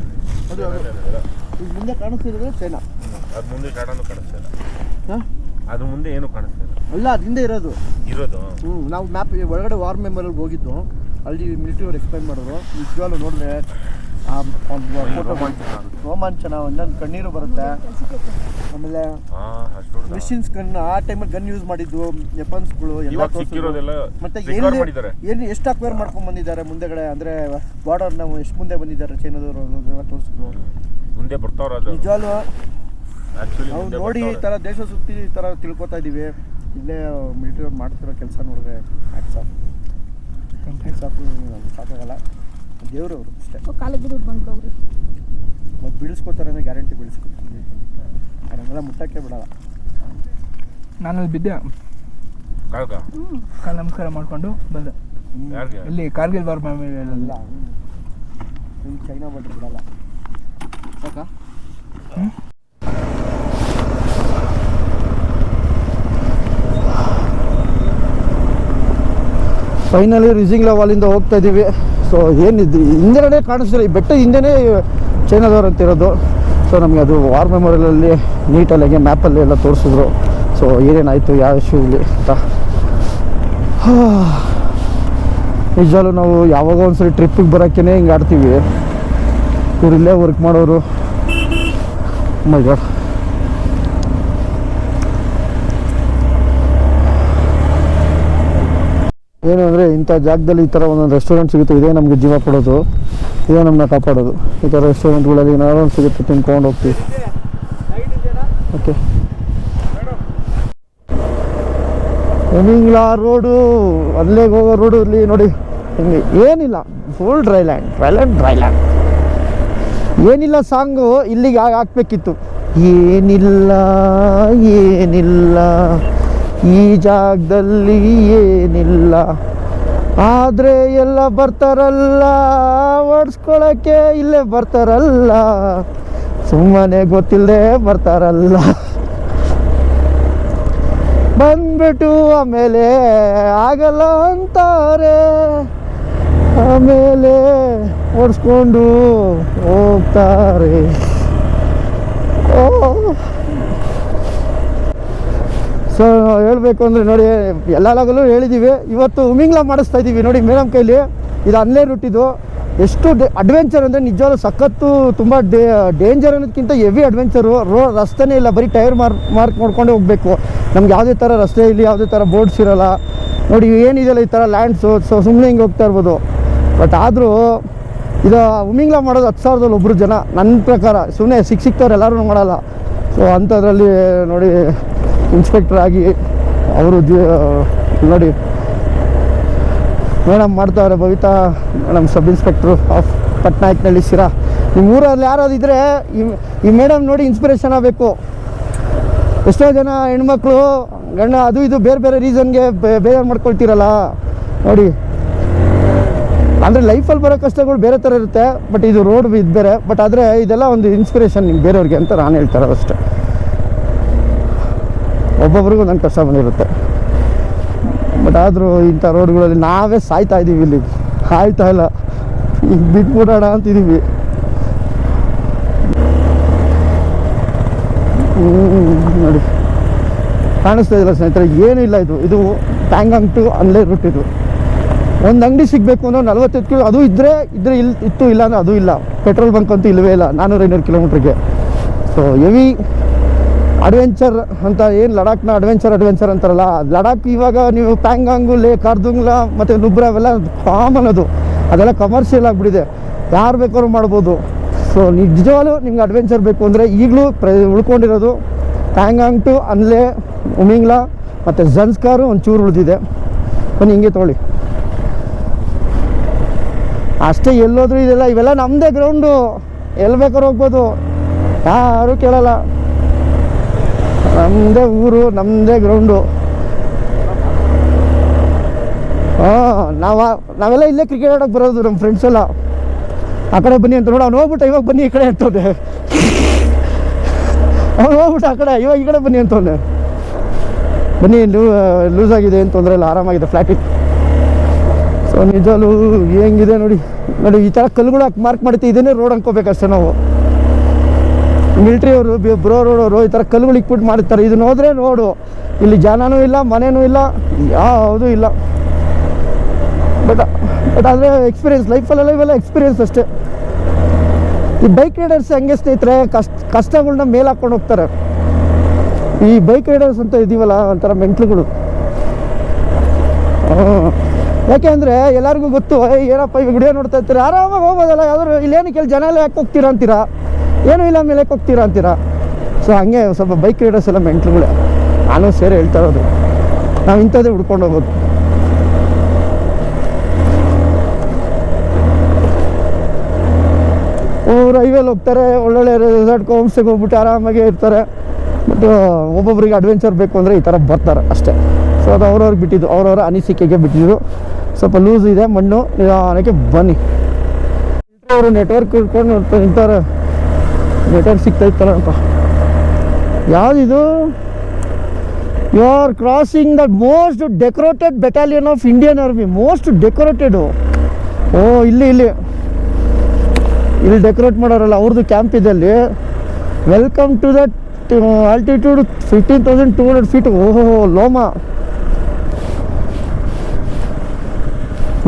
ಅದು ಈಗ ಮುಂದೆ ಕಾಣಿಸ್ತಿರೋದು ಚೈನಾ. ಅದು ಮುಂದೆ ಕಾಡನ್ನು ಕಾಣಿಸ್ತಿಲ್ಲ. ಹಾಂ, ಅದ್ರ ಮುಂದೆ ಏನು ಕಾಣಿಸ್ತಿಲ್ಲ. ಅಲ್ಲ, ಅದು ಹಿಂದೆ ಇರೋದು. ನಾವು ಮ್ಯಾಪ್ ಒಳಗಡೆ ವಾರ್ ಮೆಮೋರಿಯಲ್ಗೆ ಹೋಗಿದ್ದು, ಅಲ್ಲಿ ಮಿಲಿಟರಿ ಅವ್ರು ಎಕ್ಸ್ಪ್ಲೈನ್ ಮಾಡೋರು. ನಿಜವಾಗ್ಲೂ ನೋಡಿದ್ರೆ ರೋಮಾಂಚನ, ಒಂದೊಂದು ಕಣ್ಣೀರು ಬರುತ್ತೆ. ಆಮೇಲೆ ಮಿಷಿನ್ಸ್ ಗನ್, ಆ ಟೈಮಲ್ಲಿ ಗನ್ ಯೂಸ್ ಮಾಡಿದ್ದು, ವೆಪನ್ಸ್ಗಳು ಎಲ್ಲ ತೋರಿಸಿದ್ರು. ಮತ್ತೆ ಎಲ್ಲಿ ಎಷ್ಟು ಅಕ್ವೈರ್ ಮಾಡ್ಕೊಂಡು ಬಂದಿದ್ದಾರೆ ಮುಂದೆಗಡೆ, ಅಂದರೆ ಬಾರ್ಡರ್ ನಾವು ಎಷ್ಟು ಮುಂದೆ ಬಂದಿದ್ದಾರೆ ಚೈನಾದವರು ಅನ್ನೋದೆಲ್ಲ ತೋರಿಸಿದ್ರು. ಮುಂದೆ ಬರ್ತಾವ್ರ ನಿಜವಾಗ್ಲೂ ನಾವು ನೋಡಿ ಈ ಥರ ದೇಶ ಸುತ್ತಿ ಈ ಥರ ತಿಳ್ಕೊತಾ ಇದ್ದೀವಿ. ಇಲ್ಲೇ ಮಿಲಿಟರಿ ಅವ್ರು ಮಾಡ್ತಿರೋ ಕೆಲಸ ನೋಡಿದ್ರೆ ಹ್ಯಾಟ್ಸ್ ಆಫ್ ಸಾಕಾಗಲ್ಲ. ದೇವರು ಅವರು ಅಷ್ಟೇ. ಮತ್ತು ಬೀಳಿಸ್ಕೋತಾರೆ ಅಂದರೆ ಗ್ಯಾರಂಟಿ ಬೀಳಿಸ್ಕೊತಾರೆ. ಅವರೆಲ್ಲ ಮುಟ್ಟಕ್ಕೆ ಬಿಡಲ್ಲ. ನಾನಲ್ಲಿ ಬಿದ್ದೆ, ಕಾಲು ನಮಸ್ಕಾರ ಮಾಡಿಕೊಂಡು ಬಂದೆ. ಇಲ್ಲಿ ಕಾರ್ಗಿಲ್ ವಾರ್ ಅಲ್ಲ, ಚೈನಾ ಬಂದು ಬಿಡಲ್ಲ. ಸಾಕಾ? ಫೈನಲಿ ರಿಜಿಂಗ್ ಲೆವೆಲಿಂದ ಹೋಗ್ತಾ ಇದ್ದೀವಿ. ಸೊ ಏನಿದ್ದು ಹಿಂದೆಗಡೆ ಕಾಣಿಸ್ತಿಲ್ಲ, ಈ ಬೆಟ್ಟದ ಹಿಂದೆನೇ ಚೈನಾದವ್ರು ಅಂತಿರೋದು. ಸೊ ನಮಗೆ ಅದು ವಾರ್ ಮೆಮೋರಿಯಲಲ್ಲಿ ನೀಟಲ್ಲಿ ಮ್ಯಾಪಲ್ಲಿ ಎಲ್ಲ ತೋರಿಸಿದ್ರು. ಸೊ ಏನೇನಾಯಿತು ಯಾವ ಇಶ್ಯೂ ಇಲ್ಲಿ ಅಂತ. ನಿಜವಾಗ್ಲೂ ನಾವು ಯಾವಾಗ ಒಂದ್ಸರಿ ಟ್ರಿಪ್ಪಿಗೆ ಬರೋಕ್ಕೇ ಹಿಂಗೆ ಆಡ್ತೀವಿ. ಇವ್ರು ಇಲ್ಲೇ ವರ್ಕ್ ಮಾಡೋರು. ಮೈ ಗಾಡ್, ಏನು ಅಂದರೆ ಇಂಥ ಜಾಗದಲ್ಲಿ ಈ ಥರ ಒಂದೊಂದು ರೆಸ್ಟೋರೆಂಟ್ ಸಿಗುತ್ತೆ. ಇದೇ ನಮಗೆ ಜೀವ ಕೊಡೋದು, ಇದೇ ನಮ್ಮನ್ನ ಕಾಪಾಡೋದು. ಈ ಥರ ರೆಸ್ಟೋರೆಂಟ್ಗಳಲ್ಲಿ ಏನಾದ್ರು ಒಂದು ಸಿಗುತ್ತೆ, ತಿನ್ಕೊಂಡು ಹೋಗ್ತೀವಿ. ಓಕೆ, ಒಮಿಂಗ್ಲಾ ರೋಡು, ಅಲ್ಲೇ ಹೋಗೋ ರೋಡು ಇಲ್ಲಿ ನೋಡಿ ಹಿಂಗೆ ಏನಿಲ್ಲ, ಫುಲ್ ಡ್ರೈಲ್ಯಾಂಡ್. ಏನಿಲ್ಲ ಸಾಂಗು ಇಲ್ಲಿಗೆ ಹಾಕ್ಬೇಕಿತ್ತು. ಏನಿಲ್ಲ ಈ ಜಾಗದಲ್ಲಿ ಏನಿಲ್ಲ, ಆದರೆ ಎಲ್ಲ ಬರ್ತಾರಲ್ಲ ಓಡಿಸ್ಕೊಳಕ್ಕೆ, ಇಲ್ಲೇ ಬರ್ತಾರಲ್ಲ ಸುಮ್ಮನೆ ಗೊತ್ತಿಲ್ಲದೆ ಬರ್ತಾರಲ್ಲ. ಬಂದ್ಬಿಟ್ಟು ಆಮೇಲೆ ಆಗಲ್ಲ ಅಂತಾರೆ, ಆಮೇಲೆ ಓಡಿಸ್ಕೊಂಡು ಹೋಗ್ತಾರೆ. ಸೊ ಹೇಳಬೇಕು ಅಂದರೆ ನೋಡಿ, ಎಲ್ಲಾಗಲೂ ಹೇಳಿದ್ದೀವಿ. ಇವತ್ತು ಉಮಿಂಗ್ಲಾ ಮಾಡಿಸ್ತಾ ಇದ್ದೀವಿ ನೋಡಿ ಮೇಡಮ್ ಕೈಲಿ. ಇದು ಅನ್ಲೇ ರೂಟ್. ಇದು ಎಷ್ಟು ಅಡ್ವೆಂಚರ್ ಅಂದರೆ ನಿಜವಾಗ್ಲೂ ಸಖತ್ತು. ತುಂಬ ಡೇಂಜರ್ ಅನ್ನೋದಕ್ಕಿಂತ ಹೆವಿ ಅಡ್ವೆಂಚರು. ರಸ್ತೆನೇ ಇಲ್ಲ, ಬರೀ ಟೈರ್ ಮಾರ್ಕ್ ಮಾಡ್ಕೊಂಡೇ ಹೋಗಬೇಕು. ನಮ್ಗೆ ಯಾವುದೇ ಥರ ರಸ್ತೆ ಇಲ್ಲಿ, ಯಾವುದೇ ಥರ ಬೋರ್ಡ್ಸ್ ಇರೋಲ್ಲ ನೋಡಿ. ಏನಿದೆಯಲ್ಲ ಈ ಥರ ಲ್ಯಾಂಡ್ಸು, ಸೊ ಸುಮ್ಮನೆ ಹಿಂಗೆ ಹೋಗ್ತಾ ಇರ್ಬೋದು. ಬಟ್ ಆದರೂ ಇದು ಉಮಿಂಗ್ಲಾ ಮಾಡೋದು 10,000ದಲ್ಲಿ ಒಬ್ಬರು ಜನ ನನ್ನ ಪ್ರಕಾರ. ಸುಮ್ಮನೆ ಸಿಕ್ತವ್ರು ಎಲ್ಲರೂ ಮಾಡಲ್ಲ. ಸೊ ಅಂಥದ್ರಲ್ಲಿ ನೋಡಿ ಇನ್ಸ್ಪೆಕ್ಟರ್ ಆಗಿ ಅವರು ನೋಡಿ ಮೇಡಮ್ ಮಾಡ್ತಾವ್ರೆ. Babita madam, sub inspector of ಪಟ್ನಾಯಕ್ನಳ್ಳಿ ಶಿರಾ. ನಿಮ್ಮ ಊರಲ್ಲಿ ಯಾರಾದಿದ್ದರೆ ಈ ಮೇಡಮ್ ನೋಡಿ ಇನ್ಸ್ಪಿರೇಷನ್ ಆಗಬೇಕು. ಎಷ್ಟೋ ಜನ ಹೆಣ್ಮಕ್ಳು ಗಂಡ ಅದು ಇದು ಬೇರೆ ಬೇರೆ ರೀಸನ್ಗೆ ಬೇಜಾರು ಮಾಡ್ಕೊಳ್ತೀರಲ್ಲ ನೋಡಿ. ಅಂದರೆ ಲೈಫಲ್ಲಿ ಬರೋ ಕಷ್ಟಗಳು ಬೇರೆ ಥರ ಇರುತ್ತೆ, ಬಟ್ ಇದು ರೋಡ್ ಇದು ಬೇರೆ. ಬಟ್ ಆದರೆ ಇದೆಲ್ಲ ಒಂದು ಇನ್ಸ್ಪಿರೇಷನ್ ನಿಮ್ಗೆ ಬೇರೆಯವ್ರಿಗೆ ಅಂತ ನಾನು ಹೇಳ್ತಾರೆ ಅಷ್ಟೇ. ಒಬ್ಬೊಬ್ರಿಗೂ ನನ್ನ ಕಷ್ಟ ಬಂದಿರುತ್ತೆ. ಬಟ್ ಆದರೂ ಇಂಥ ರೋಡ್ಗಳಲ್ಲಿ ನಾವೇ ಸಾಯ್ತಾ ಇದ್ದೀವಿ. ಇಲ್ಲಿ ಆಯ್ತಾ ಇಲ್ಲ, ಈಗ ಬಿಟ್ಬಿಡೋಣ ಅಂತಿದ್ದೀವಿ. ನೋಡಿ ಕಾಣಿಸ್ತಾ ಇದಿಲ್ಲ ಸ್ನೇಹಿತರೆ, ಏನೂ ಇಲ್ಲ. ಇದು ಪ್ಯಾಂಗಾಂಗ್ ಟು ಅನ್ಲೇ ರೂಟ್. ಇದು ಒಂದು ಅಂಗಡಿ ಸಿಗಬೇಕು ಅಂದ್ರೆ 45 ಕಿಲೋ, ಅದು ಇದ್ದರೆ ಇತ್ತು, ಇಲ್ಲ ಅಂದರೆ ಅದು ಇಲ್ಲ. ಪೆಟ್ರೋಲ್ ಬಂಕ್ ಅಂತೂ ಇಲ್ಲವೇ ಇಲ್ಲ 400-500 ಕಿಲೋಮೀಟ್ರಿಗೆ. ಸೊ ಹೆವಿ ಅಡ್ವೆಂಚರ್ ಅಂತ ಏನು ಲಡಾಖ್ನ ಅಡ್ವೆಂಚರ್ ಅಂತಾರಲ್ಲ, ಲಡಾಖ್ ಇವಾಗ ನೀವು ಪ್ಯಾಂಗಾಂಗು, ಲೇ ಕಾರ್ದುಂಗ್ಲಾ ಮತ್ತು ನುಬ್ರಾ ಅವೆಲ್ಲ ಕಾಮನ್. ಅದೆಲ್ಲ ಕಮರ್ಷಿಯಲ್ ಆಗಿಬಿಟ್ಟಿದೆ, ಯಾರು ಬೇಕಾದ್ರೂ ಮಾಡ್ಬೋದು. ಸೊ ನಿಜವಾಗ್ಲೂ ನಿಮ್ಗೆ ಅಡ್ವೆಂಚರ್ ಬೇಕು ಅಂದರೆ ಈಗಲೂ ಉಳ್ಕೊಂಡಿರೋದು ಪ್ಯಾಂಗಾಂಗ್ ಟು ಅನ್ಲೇ, ಉಮಿಂಗ್ಲಾ ಮತ್ತು ಝನ್ಸ್ಕಾರು ಒಂಚೂರು ಉಳಿದಿದೆ. ಬನ್ನಿ ಹಿಂಗೆ ತೊಗೊಳ್ಳಿ ಅಷ್ಟೇ. ಎಲ್ಲೋದ್ರೂ ಇದೆಲ್ಲ ಇವೆಲ್ಲ ನಮ್ಮದೇ ಗ್ರೌಂಡು, ಎಲ್ಲಿ ಬೇಕಾದ್ರೂ ಹೋಗ್ಬೋದು, ಯಾರೂ ಕೇಳಲ್ಲ. ನಮ್ಮದೇ ಊರು, ನಮ್ಮದೇ ಗ್ರೌಂಡು. ನಾವೆಲ್ಲ ಇಲ್ಲೇ ಕ್ರಿಕೆಟ್ ಆಡೋಕ್ಕೆ ಬರೋದು. ನಮ್ಮ ಫ್ರೆಂಡ್ಸ್ ಎಲ್ಲ ಆ ಕಡೆ ಬನ್ನಿ ಅಂತ ನೋಡಿ, ಅವ್ನು ಹೋಗ್ಬಿಟ್ಟು ಇವಾಗ ಬನ್ನಿ ಈ ಕಡೆ ಅಂತವ್ನೆ. ಅವ್ನು ಹೋಗ್ಬಿಟ್ಟು ಆ ಕಡೆ ಇವಾಗ ಈ ಕಡೆ ಬನ್ನಿ ಅಂತವ್ನೆ. ಬನ್ನಿ, ಲೂಸ್ ಆಗಿದೆ ಏನು ತೊಂದರೆ ಇಲ್ಲ, ಆರಾಮಾಗಿದೆ, ಫ್ಲ್ಯಾಟ್ ಇತ್ತು. ಸೊ ನಿಜವೂ ಹೆಂಗಿದೆ ನೋಡಿ. ಈ ಥರ ಕಲ್ಲುಗಳು ಮಾರ್ಕ್ ಮಾಡುತ್ತೆ, ಇದನ್ನೇ ರೋಡ್ ಅನ್ಕೋಬೇಕಷ್ಟೇ ನಾವು. ಮಿಲ್ಟ್ರಿ ಅವರು, ಬ್ರೋ ರೋಡವರು ಈ ಥರ ಕಲ್ಲುಗಳು ಇಕ್ಬಿಟ್ಟು ಮಾಡ್ತಾರೆ. ಇದನ್ನ ಹೋದರೆ ರೋಡು, ಇಲ್ಲಿ ಜನನೂ ಇಲ್ಲ, ಮನೆಯೂ ಇಲ್ಲ, ಯಾವುದೂ ಇಲ್ಲ. ಬಟ್ ಆದರೆ ಎಕ್ಸ್ಪೀರಿಯನ್ಸ್, ಲೈಫಲ್ಲೆಲ್ಲ ಇವೆಲ್ಲ ಎಕ್ಸ್ಪೀರಿಯನ್ಸ್ ಅಷ್ಟೇ. ಈ ಬೈಕ್ ರೈಡರ್ಸ್ ಹಂಗೆ ಸ್ನೇಹಿತರೆ, ಕಷ್ಟಗಳನ್ನ ಮೇಲೆ ಹಾಕೊಂಡು ಹೋಗ್ತಾರೆ. ಈ ಬೈಕ್ ರೈಡರ್ಸ್ ಅಂತ ಇದೀವಲ್ಲ ಒಂಥರ ಮೆಂಟ್ಲುಗಳು. ಯಾಕೆ ಅಂದರೆ ಎಲ್ಲರಿಗೂ ಗೊತ್ತು, ಏನಪ್ಪ ಇವಾಗ ವಿಡಿಯೋ ನೋಡ್ತಾ ಇರ್ತೀರ, ಆರಾಮಾಗಿ ಹೋಗ್ಬೋದಲ್ಲ, ಯಾವ್ದಾದ್ರು ಇಲ್ಲೇನು ಕೆಲ ಜನ ಎಲ್ಲ ಯಾಕೆ ಹೋಗ್ತೀರಾ ಅಂತೀರಾ, ಏನೂ ಇಲ್ಲ ಮೇಲೆ ಹೋಗ್ತೀರಾ ಅಂತೀರಾ. ಸೊ ಹಂಗೆ ಸ್ವಲ್ಪ ಬೈಕ್ ರೈಡರ್ಸ್ ಎಲ್ಲ ಮೆಂಟ್ಲುಗಳೇ. ನಾನು ಸೇರಿ ಹೇಳ್ತಾ ಇರೋದು, ನಾವು ಇಂಥದ್ದೇ ಹುಡ್ಕೊಂಡು ಹೋಗೋದು. ಅವರು ಹೈವೇಲಿ ಹೋಗ್ತಾರೆ, ಒಳ್ಳೊಳ್ಳೆ ರೆಸಾರ್ಟ್ಗೆ ಹೋಮ್ ಸ್ಟೇಗೆ ಹೋಗ್ಬಿಟ್ಟು ಆರಾಮಾಗಿ ಇರ್ತಾರೆ. ಬಟ್ ಒಬ್ಬೊಬ್ರಿಗೆ ಅಡ್ವೆಂಚರ್ ಬೇಕು ಅಂದರೆ ಈ ಥರ ಬರ್ತಾರೆ ಅಷ್ಟೇ. ಸೊ ಅದು ಅವ್ರವ್ರಿಗೆ ಬಿಟ್ಟಿದ್ದು, ಅವ್ರವ್ರ ಅನಿಸಿಕೆಗೆ ಬಿಟ್ಟಿದ್ದು. ಸ್ವಲ್ಪ ಲೂಸ್ ಇದೆ ಮಣ್ಣು, ನಿಧಾನಕ್ಕೆ ಬನ್ನಿ. ಅವರು ನೆಟ್ವರ್ಕ್ ಇಟ್ಕೊಂಡು ಇಂಥವ್ರು ನೆಟ್ವರ್ಕ್ ಸಿಗ್ತಾಯಿತ್ತಲ್ಲಪ್ಪ. ಯಾವುದಿದು? You are crossing the most decorated battalion of Indian army. Most decorated. ಓ ಇಲ್ಲಿ ಡೆಕೋರೇಟ್ ಮಾಡೋರಲ್ಲ, ಅವ್ರದ್ದು ಕ್ಯಾಂಪ್ ಇದೆ ಅಲ್ಲಿ. Welcome to that altitude 15,200 feet. ಓಹೋ ಲೋಮಾ.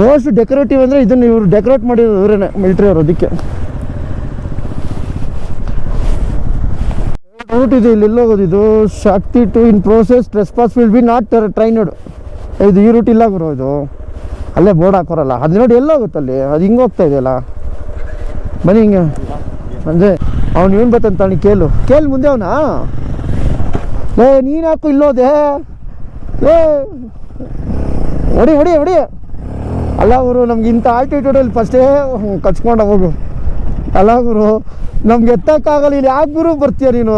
ಮೋಸ್ಟ್ ಡೆಕೋರೇಟಿವ್ ಅಂದರೆ ಇದನ್ನು ಇವರು ಡೆಕೋರೇಟ್ ಮಾಡಿರೋದು ಇವರೇನೆ, ಮಿಲಿಟ್ರಿ ಅವರು. ಅದಕ್ಕೆ ರೂಟ್ ಇದೆ, ಇಲ್ಲಿ ಎಲ್ಲೋಗೋದು ಇದು? ಶಕ್ತಿ to in process trespass will be not trained. ಇದು ಈ ರೂಟ್ ಇಲ್ಲ ಗುರು, ಇದು ಅಲ್ಲೇ ಬೋರ್ಡ್ ಹಾಕೋರಲ್ಲ ಅದು ನೋಡಿ. ಎಲ್ಲೋಗುತ್ತಲ್ಲಿ ಅದು ಹಿಂಗೆ ಹೋಗ್ತಾ ಇದೆಯಲ್ಲ. ಬನ್ನಿ ಹಿಂಗೆ ಅಂದರೆ ಅವ್ನು ಏನು ಬತ್ತಂತಾನೆ, ಕೇಳು ಮುಂದೆ ಅವನಾ. ನೀನು ಹಾಕು ಇಲ್ಲೋದೆ. ಹೊಡಿ. ಅಲ್ಲ ಗುರು, ನಮ್ಗೆ ಇಂಥ ಆಲ್ಟಿಟ್ಯೂಡಲ್ಲಿ ಫಸ್ಟೇ ಕಚ್ಕೊಂಡು ಹೋಗು. ಅಲ್ಲ ಗುರು, ನಮ್ಗೆ ಎತ್ತಕ್ಕಾಗಲ್ಲ. ಇಲ್ಲಿ ಯಾಕೆ ಗುರು ಬರ್ತೀಯ ನೀನು?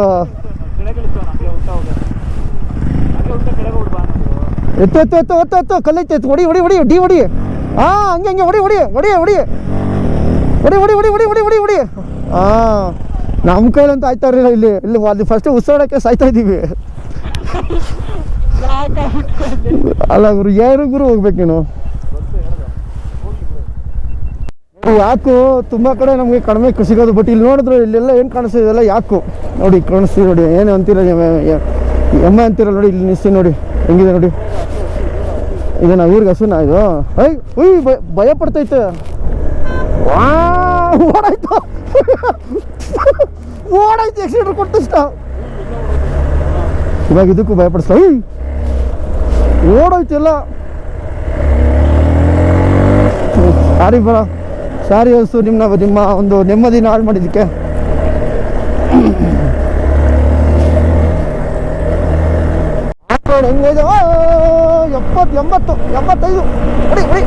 ಎತ್ತು ಕಲ್ಲೈತೆ, ಹೊಡಿ. ಹಾಂ ಹಂಗೆ ಹೊಡಿ. ಹಾಂ ನಮ್ಮ ಕೈಲಂತ ಆಯ್ತಾ ಇರಲಿಲ್ಲ. ಇಲ್ಲಿ ಅದು ಫಸ್ಟ್ ಉಸಿರಾಡೋಕ್ಕೆ ಸಾಯ್ತಾ ಇದ್ದೀವಿ. ಅಲ್ಲ ಗುರು, ಯಾರು ಗುರು ಹೋಗ್ಬೇಕು ನೀನು? ಯಾಕು ತುಂಬ ಕಡೆ ನಮಗೆ ಕಡಿಮೆ ಸಿಗೋದು. ಬಟ್ ಇಲ್ಲಿ ನೋಡಿದ್ರೆ ಇಲ್ಲೆಲ್ಲ ಏನು ಕಾಣಿಸ್ತಿದೆಲ್ಲ ಯಾಕು ನೋಡಿ, ಕಾಣಿಸ್ತೀವಿ ನೋಡಿ. ಏನು ಅಂತೀರ ಎಮ್ಮೆ ಅಂತೀರ ನೋಡಿ. ಇಲ್ಲಿ ನಿಲ್ಸಿ ನೋಡಿ ಹೆಂಗಿದೆ ನೋಡಿ. ಇದೇನಾ ಇವ್ರಿಗೆ ಹಸುನಾ ಇದು? ಭಯ ಪಡ್ತೈತೆ. ಓಡಾಯ್ತು ಎಕ್ಸಿಡೆಂಟ್ ಕೊಟ್ಟು ಇಷ್ಟ. ಇವಾಗ ಇದಕ್ಕೂ ಭಯಪಡಿಸ್ತಾ ಓಡೋಯ್ತಿಲ್ಲ. ಸಾರಿ ಬರ, ಸಾರಿ ಹಸು, ನಿಮ್ಮ ಒಂದು ನೆಮ್ಮದಿನ ಹಾಳು ಮಾಡಿದ್ದಕ್ಕೆ. ಹೆಂಗಿದೆ? 70, 85 ಹೊಡಿ.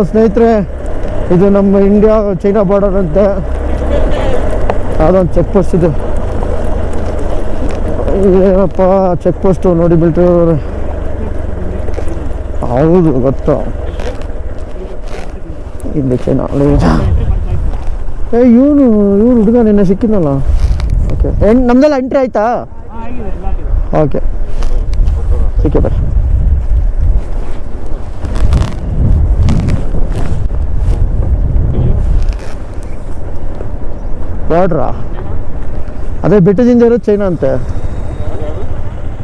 ಸ್ನೇಹಿತರೆ, ಇದು ನಮ್ಮ ಇಂಡಿಯಾ ಚೈನಾ ಬಾರ್ಡರ್ ಅಂತೆ. ಯಾವುದೊಂದು ಚೆಕ್ ಪೋಸ್ಟ್ ಇದೆ. ಏನಪ್ಪ ಚೆಕ್ ಪೋಸ್ಟು ನೋಡಿ ಮಿಲಿಟರಿ ಅವರು. ಹೌದು ಗೊತ್ತು, ಇಲ್ಲಿ ಚೈನಾ. ಇವನು ಹುಡುಗ ನಿನ್ನೆ ಸಿಕ್ಕಿದ್ನಲ್ಲ. ಓಕೆ, ನಮ್ದೆಲ್ಲ ಎಂಟ್ರಿ ಆಯ್ತಾ? ಓಕೆ, ಸಿಕ್ಕಿ ಬರ್ರಿ. ಬಾರ್ಡ್ರಾ? ಅದೇ ಬೆಟ್ಟದಿಂದ ಇರೋದು ಚೈನಾ ಅಂತೆ.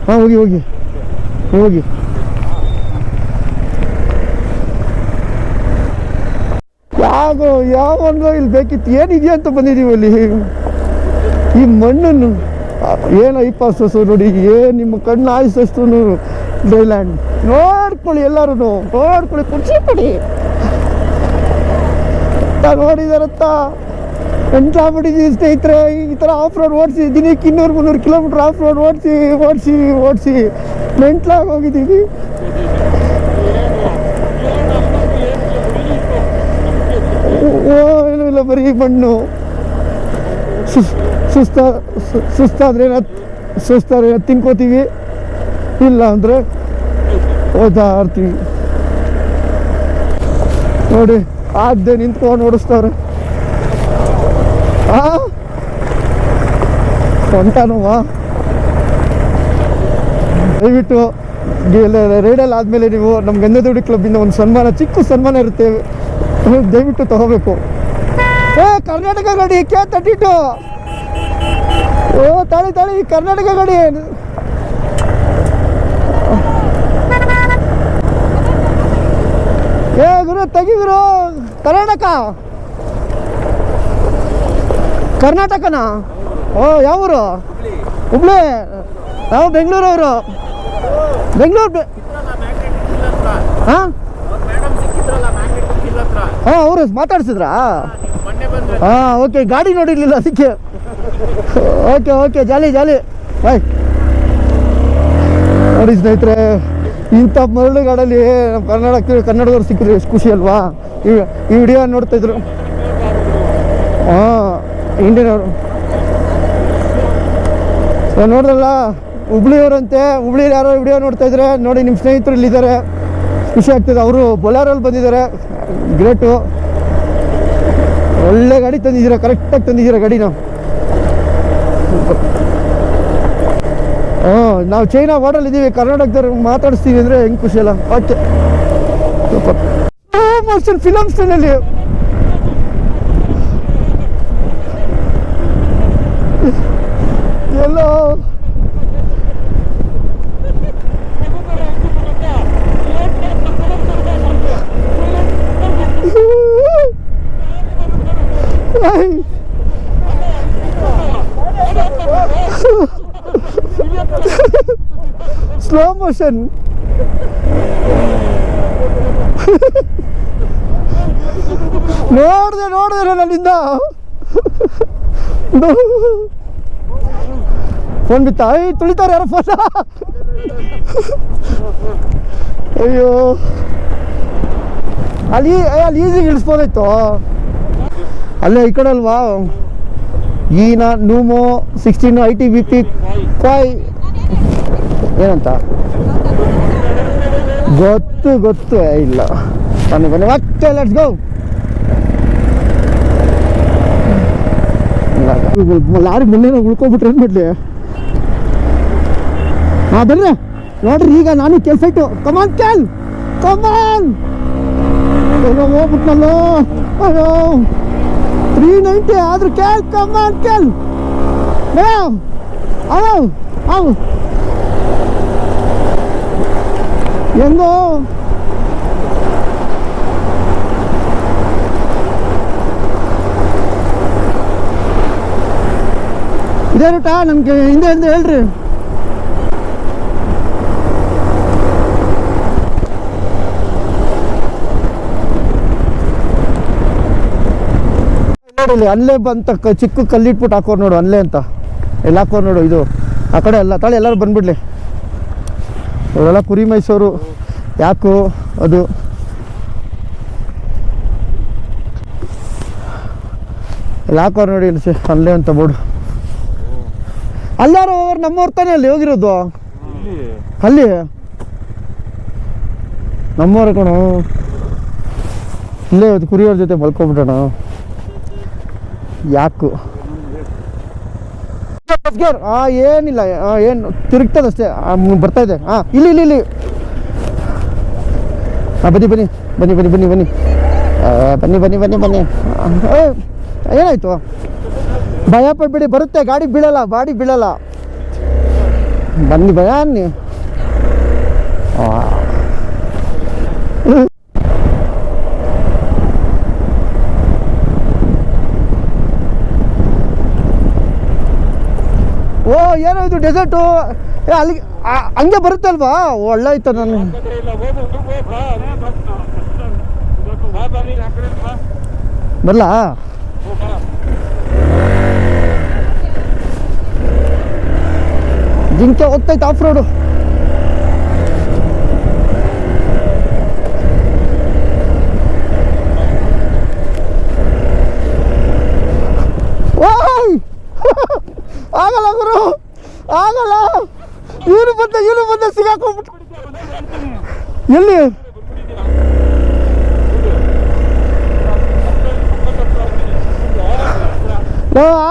ಹಾಂ, ಹೋಗಿ ಯಾವನ್ಗೋ ಇಲ್ಲಿ ಬೇಕಿತ್ತು. ಏನಿದೆಯಾ ಅಂತ ಬಂದಿದ್ದೀವಿ ಅಲ್ಲಿ. ಈ ಮಣ್ಣನ್ನು ಏನು ಐಪಾಸು ನೋಡಿ, ಏನು ನಿಮ್ಮ ಕಣ್ಣು ಆಯ್ಸಷ್ಟು ಡೈಲ್ಯಾಂಡ್ ನೋಡ್ಕೊಳ್ಳಿ. ಎಲ್ಲರೂ ನೋಡ್ಕೊಳ್ಳಿ, ಖುಷಿ ಪಡಿ. ನೋಡಿದಾರತ್ತ ಎಂಟ್ಲಾಗ್ಬಿಟ್ಟಿದ್ದೀವಿ ಸ್ನೇಹಿತರೆ. ಈ ಥರ ಆಫ್ ರೋಡ್ ಓಡಿಸಿ ದಿನಕ್ಕೆ 200-300 ಕಿಲೋಮೀಟ್ರ್ ಆಫ್ ರೋಡ್ ಓಡಿಸಿ ಮೆಂಟ್ಲಾಗಿ ಹೋಗಿದ್ದೀವಿ. ಏನೂ ಇಲ್ಲ, ಬರೀ ಮಣ್ಣು. ಸುಸ್ತಾದ್ರೆ ತಿನ್ಕೋತೀವಿ, ಇಲ್ಲ ಅಂದರೆ ಓದಾಡ್ತೀವಿ. ನೋಡಿ ಆಗದೆ ನಿಂತ್ಕೊಂಡು ಓಡಿಸ್ತವ್ರೆ. ಸೊಂಟ ನೋವಾ? ದಯವಿಟ್ಟು ರೈಡಲ್ಲಿ ಆದಮೇಲೆ ನೀವು ನಮ್ಮ ಗಂಧದೋಡಿ ಕ್ಲಬ್ಬಿಂದ ಒಂದು ಸನ್ಮಾನ, ಚಿಕ್ಕ ಸನ್ಮಾನ ಇರುತ್ತೆ, ದಯವಿಟ್ಟು ತಗೋಬೇಕು. ಕರ್ನಾಟಕ ಗಾಡಿ K32. ಓ ತಾಳಿ ಕರ್ನಾಟಕ ಗಾಡಿ. ಗುರು ತೆಗಿದ್ರು. ಕರ್ನಾಟಕನಾ? ಓ ಯಾವೂರು? ಹುಬ್ಳಿ. ನಾವು ಬೆಂಗಳೂರವರು. ಬೆಂಗಳೂರು. ಹಾಂ ಅವರು ಮಾತಾಡ್ಸಿದ್ರಾ? ಹಾಂ ಓಕೆ, ಗಾಡಿ ನೋಡಿರ್ಲಿಲ್ಲ ಅದಕ್ಕೆ. ಓಕೆ ಜಾಲಿ ಬಾಯ್. ನೋಡಿ ಸ್ನೇಹಿತರೆ, ಇಂಥ ಮರಳು ಗಾಡಲ್ಲಿ ನಮ್ಮ ಕನ್ನಡದವ್ರು ಸಿಕ್ಕಿದ್ರು ಎಷ್ಟು ಖುಷಿ ಅಲ್ವಾ? ಈ ವಿಡಿಯೋ ನೋಡ್ತಾಯಿದ್ರು. ಹಾಂ ಇಂಡಿಯನ್ ಅವರು ನೋಡಿದ್ರಲ್ಲ, ಹುಬ್ಳಿಯವರಂತೆ. ಹುಬ್ಳಿಯಲ್ಲಿ ಯಾರೋ ವಿಡಿಯೋ ನೋಡ್ತಾಯಿದ್ರೆ ನೋಡಿ, ನಿಮ್ಮ ಸ್ನೇಹಿತರು ಇಲ್ಲಿದ್ದಾರೆ, ಖುಷಿ ಆಗ್ತದೆ. ಅವರು ಬೊಲಾರಲ್ಲಿ ಬಂದಿದ್ದಾರೆ, ಗ್ರೇಟು. ಒಳ್ಳೆ ಗಾಡಿ ತಂದಿದ್ದೀರಾ, ಕರೆಕ್ಟಾಗಿ ತಂದಿದ್ದೀರಾ ಗಾಡಿನ. ನಾವು ಚೈನಾ ಬಾರ್ಡರ್ ಇದ್ದೀವಿ, ಕರ್ನಾಟಕದವ್ರು ಮಾತಾಡಿಸ್ತೀವಿ ಅಂದರೆ ಹೆಂಗೆ ಖುಷಿ ಅಲ್ಲ? ಓಕೆ ಮೋಷನ್ ಫಿಲಮ್ ಸ್ಟೈಲಲ್ಲಿ ಎಲ್ಲೋ ಸ್ಲೋ ಮೋಷನ್. ನೋಡಿದೆ ನನ್ನಿಂದ ಫೋನ್ ಬಿತ್ತ. ತುಳಿತಾರೆ ಯಾರೋ ಫೋನ್. ಅಯ್ಯೋ, ಅಲ್ಲಿ ಈಸಿಗೆ ಇಳಿಸ್ಬೋದಾಯ್ತು. ಅಲ್ಲೇ ಈ ಕಡೆ ಅಲ್ವಾ? ಈನ ನೂಮೋ 16 ITBP ಕಾಯ್ ಏನಂತ ಗೊತ್ತು ಇಲ್ಲ. ಬನ್ನಿ ಮತ್ತೆ ಲೆಟ್ಸ್ ಗೋ. ಲಾರಿ ಮೊನ್ನೆ ಉಳ್ಕೊಬಿಟ್ರೆ ಏನು ಮಾಡಲಿ? ಹಾಂ ಬರ್ರಿ ನೋಡ್ರಿ, ಈಗ ನಾನು ಕೆಲಸ ಇಟ್ಟು ಕಮಾನ್ ಏನೋ ಹೋಗ್ಬಿಟ್ನಲ್ಲೋ. ಅಯ್ಯೋ 390 ಆದ್ರೂ ಕಮಾನ್ ಅವು ಹೆಂಗೋ ಇದೇ ರೂಟಾ? ನಮ್ಗೆ ಹಿಂದೆ ಹೇಳ್ರಿ. ನೋಡಿ ಅಲ್ಲೇ ಬಂತ ಚಿಕ್ಕ ಕಲ್ಲಿಟ್ಬಿಟ್ಟು ಹಾಕೋರು ನೋಡು, ಅಲ್ಲೇ ಅಂತ ಎಲ್ಲ ಹಾಕೋರು ನೋಡು. ಇದು ಆ ಕಡೆ ಎಲ್ಲ ತಾಳಿ ಎಲ್ಲರೂ ಬಂದ್ಬಿಡ್ಲಿ. ಅವರೆಲ್ಲ ಕುರಿ ಮೈಸೂರು ಯಾಕೋ ಅದು ಎಲ್ಲ ಹಾಕೋರು ನೋಡಿ. ಅಲ್ಲೇ ಅಂತ ಬೋರ್ಡು. ಅಲ್ಲಾರು ಅವ್ರು ನಮ್ಮವ್ರ ತಾನೇ ಅಲ್ಲಿ ಹೋಗಿರೋದು. ಅಲ್ಲಿ ನಮ್ಮವ್ರ ಕಣೋ, ಇಲ್ಲೇ ಕುರಿಯವ್ರ ಜೊತೆ ಮಲ್ಕೊಂಡ್ಬಿಟ್ಟಣ. ಯಾಕು ಏನಿಲ್ಲ, ಏನು ತಿರುಗ್ತದಷ್ಟೇ, ಬರ್ತಾ ಇದೆ. ಇಲ್ಲಿ ಬನ್ನಿ. ಏನಾಯ್ತು? ಭಯ ಪಡ್ಬಿಡಿ, ಬರುತ್ತೆ ಗಾಡಿ ಬೀಳಲ್ಲ. ಬನ್ನಿ ಭಯ ಅನ್ನಿ. ಓ ಏನೋ ಇದು ಡೆಸರ್ಟು, ಅಲ್ಲಿಗೆ ಹಂಗೆ ಬರುತ್ತೆ ಅಲ್ವಾ? ಒಳ್ಳೆ ಆಯ್ತು. ನಾನು ಬರಲಾ? ಜಿಂಕೆ ಹೋಗ್ತೈತೆ ಆಫ್ ರೋಡು. ಓಯ್ ಆಗಲ್ಲ ಗುರು, ಆಗಲ್ಲ. ಇವನು ಬಂದ ಸಿಗಾಕೊಂಡ್ಬಿಟ್ಟು. ಎಲ್ಲಿ?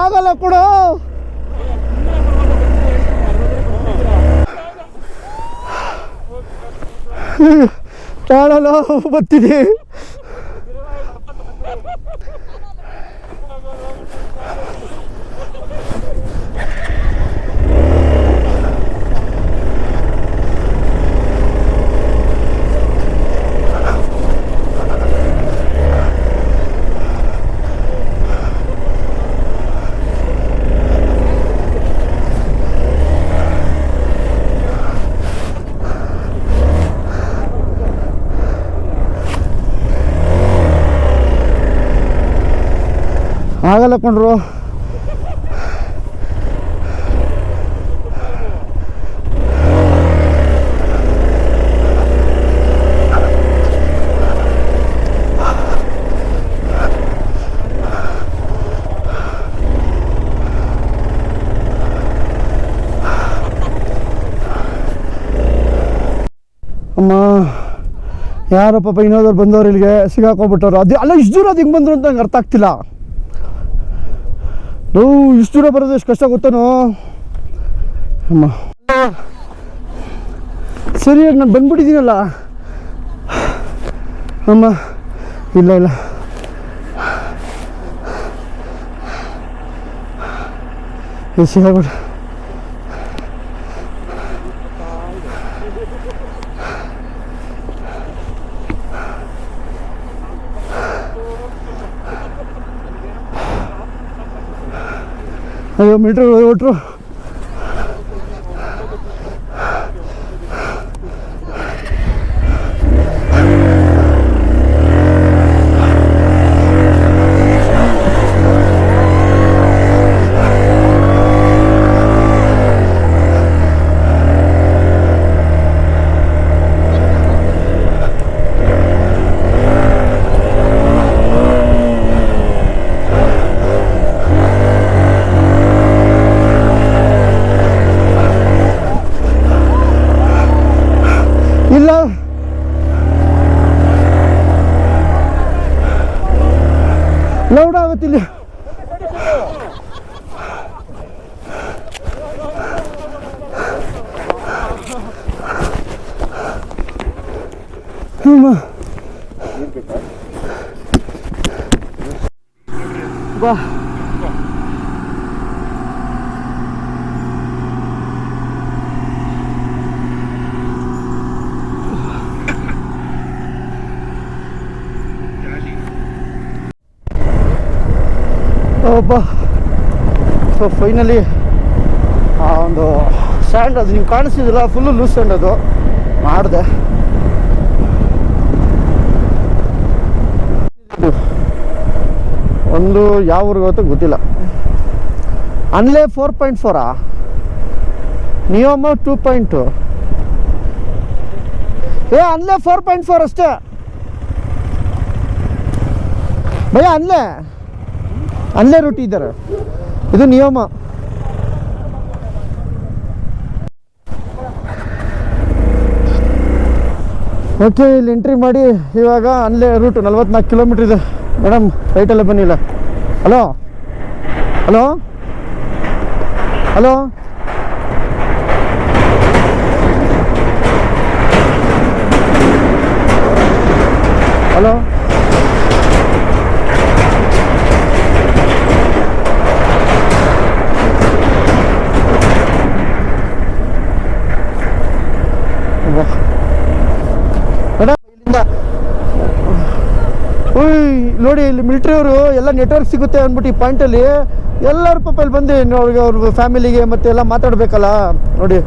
ಆಗಲ್ಲ ಕೊಡು. ಕಾಣಲ್ಲ ಬರ್ತಿದೆ. ಆಗಲ್ಲ ಕೊಂಡ್ರು. ಅಮ್ಮ ಯಾರೋ ಪಾಪ ಇನ್ನೋದವ್ರು ಬಂದವ್ರು ಇಲ್ಲಿಗೆ ಸಿಗಾಕೊಂಡ್ಬಿಟ್ಟವ್ರು. ಅದು ಅಲ್ಲ ಇಷ್ಟು ದೂರ ಅದು ಹಿಂಗೆ ಬಂದರು ಅಂತ ನಂಗೆ ಅರ್ಥ ಆಗ್ತಿಲ್ಲ. ಇಷ್ಟು ದೂರ ಬರೋದು ಎಷ್ಟು ಕಷ್ಟ ಗೊತ್ತೇನೋ ಅಮ್ಮ. ಸರಿಯಾಗಿ ನಾನು ಬಂದ್ಬಿಟ್ಟಿದ್ದೀನಲ್ಲ ಅಮ್ಮ. ಇಲ್ಲ ಇಲ್ಲ ಸಿಗಾಗ್ಬಿಟ್ಟು ಅಯ್ಯೋ ಮೀಟ್ರ್ ಹೊಟ್ರು. ಇಲ್ಲ ಲೌಡ್ ಆಗುತ್ತಿಲ್ಲ. ಬಾ ಒಬ್ಬ. ಸೊ ಫೈನಲಿ ಆ ಒಂದು ಸ್ಯಾಂಡ್ ಅದು ನಿಮ್ಗೆ ಕಾಣಿಸ್ತಿದಿಲ್ಲ, ಫುಲ್ಲು ಲೂಸ್ ಸ್ಯಾಂಡ್ ಅದು ಮಾಡಿದೆ. ಒಂದು ಯಾವ ಊರಿಗೆ ಹೋಗುತ್ತೋ ಗೊತ್ತಿಲ್ಲ. ಅನ್ಲೇ 4.4 ನಿಯೋಮ 2.2 ಅನ್ಲೇ 4.4 ಅಷ್ಟೇ ಭಯ. ಅಲ್ಲೇ ರೂಟ್ ಇದ್ದಾರೆ, ಇದು ನಿಯಮ. ಓಕೆ, ಇಲ್ಲಿ ಎಂಟ್ರಿ ಮಾಡಿ ಇವಾಗ ಅಲ್ಲೇ ರೂಟು 44 ಕಿಲೋಮೀಟ್ರ್ ಇದೆ. ಮೇಡಮ್ ರೈಟಲ್ಲೇ ಬನ್ನಿಲ್ಲ. ಹಲೋ ಹಲೋ ಹಲೋ ಹಲೋ ನೋಡಿ ಇಲ್ಲಿ ಮಿಲಿಟ್ರಿ ಅವರು ಎಲ್ಲ ನೆಟ್ವರ್ಕ್ ಸಿಗುತ್ತೆ ಅಂದ್ಬಿಟ್ಟು ಈ ಪಾಯಿಂಟಲ್ಲಿ ಎಲ್ಲರ ಪಾಪ ಇಲ್ಲಿ ಬಂದು ಅವ್ರಿಗೆ ಅವ್ರ ಫ್ಯಾಮಿಲಿಗೆ ಮತ್ತೆ ಎಲ್ಲ ಮಾತಾಡಬೇಕಲ್ಲ. ನೋಡಿ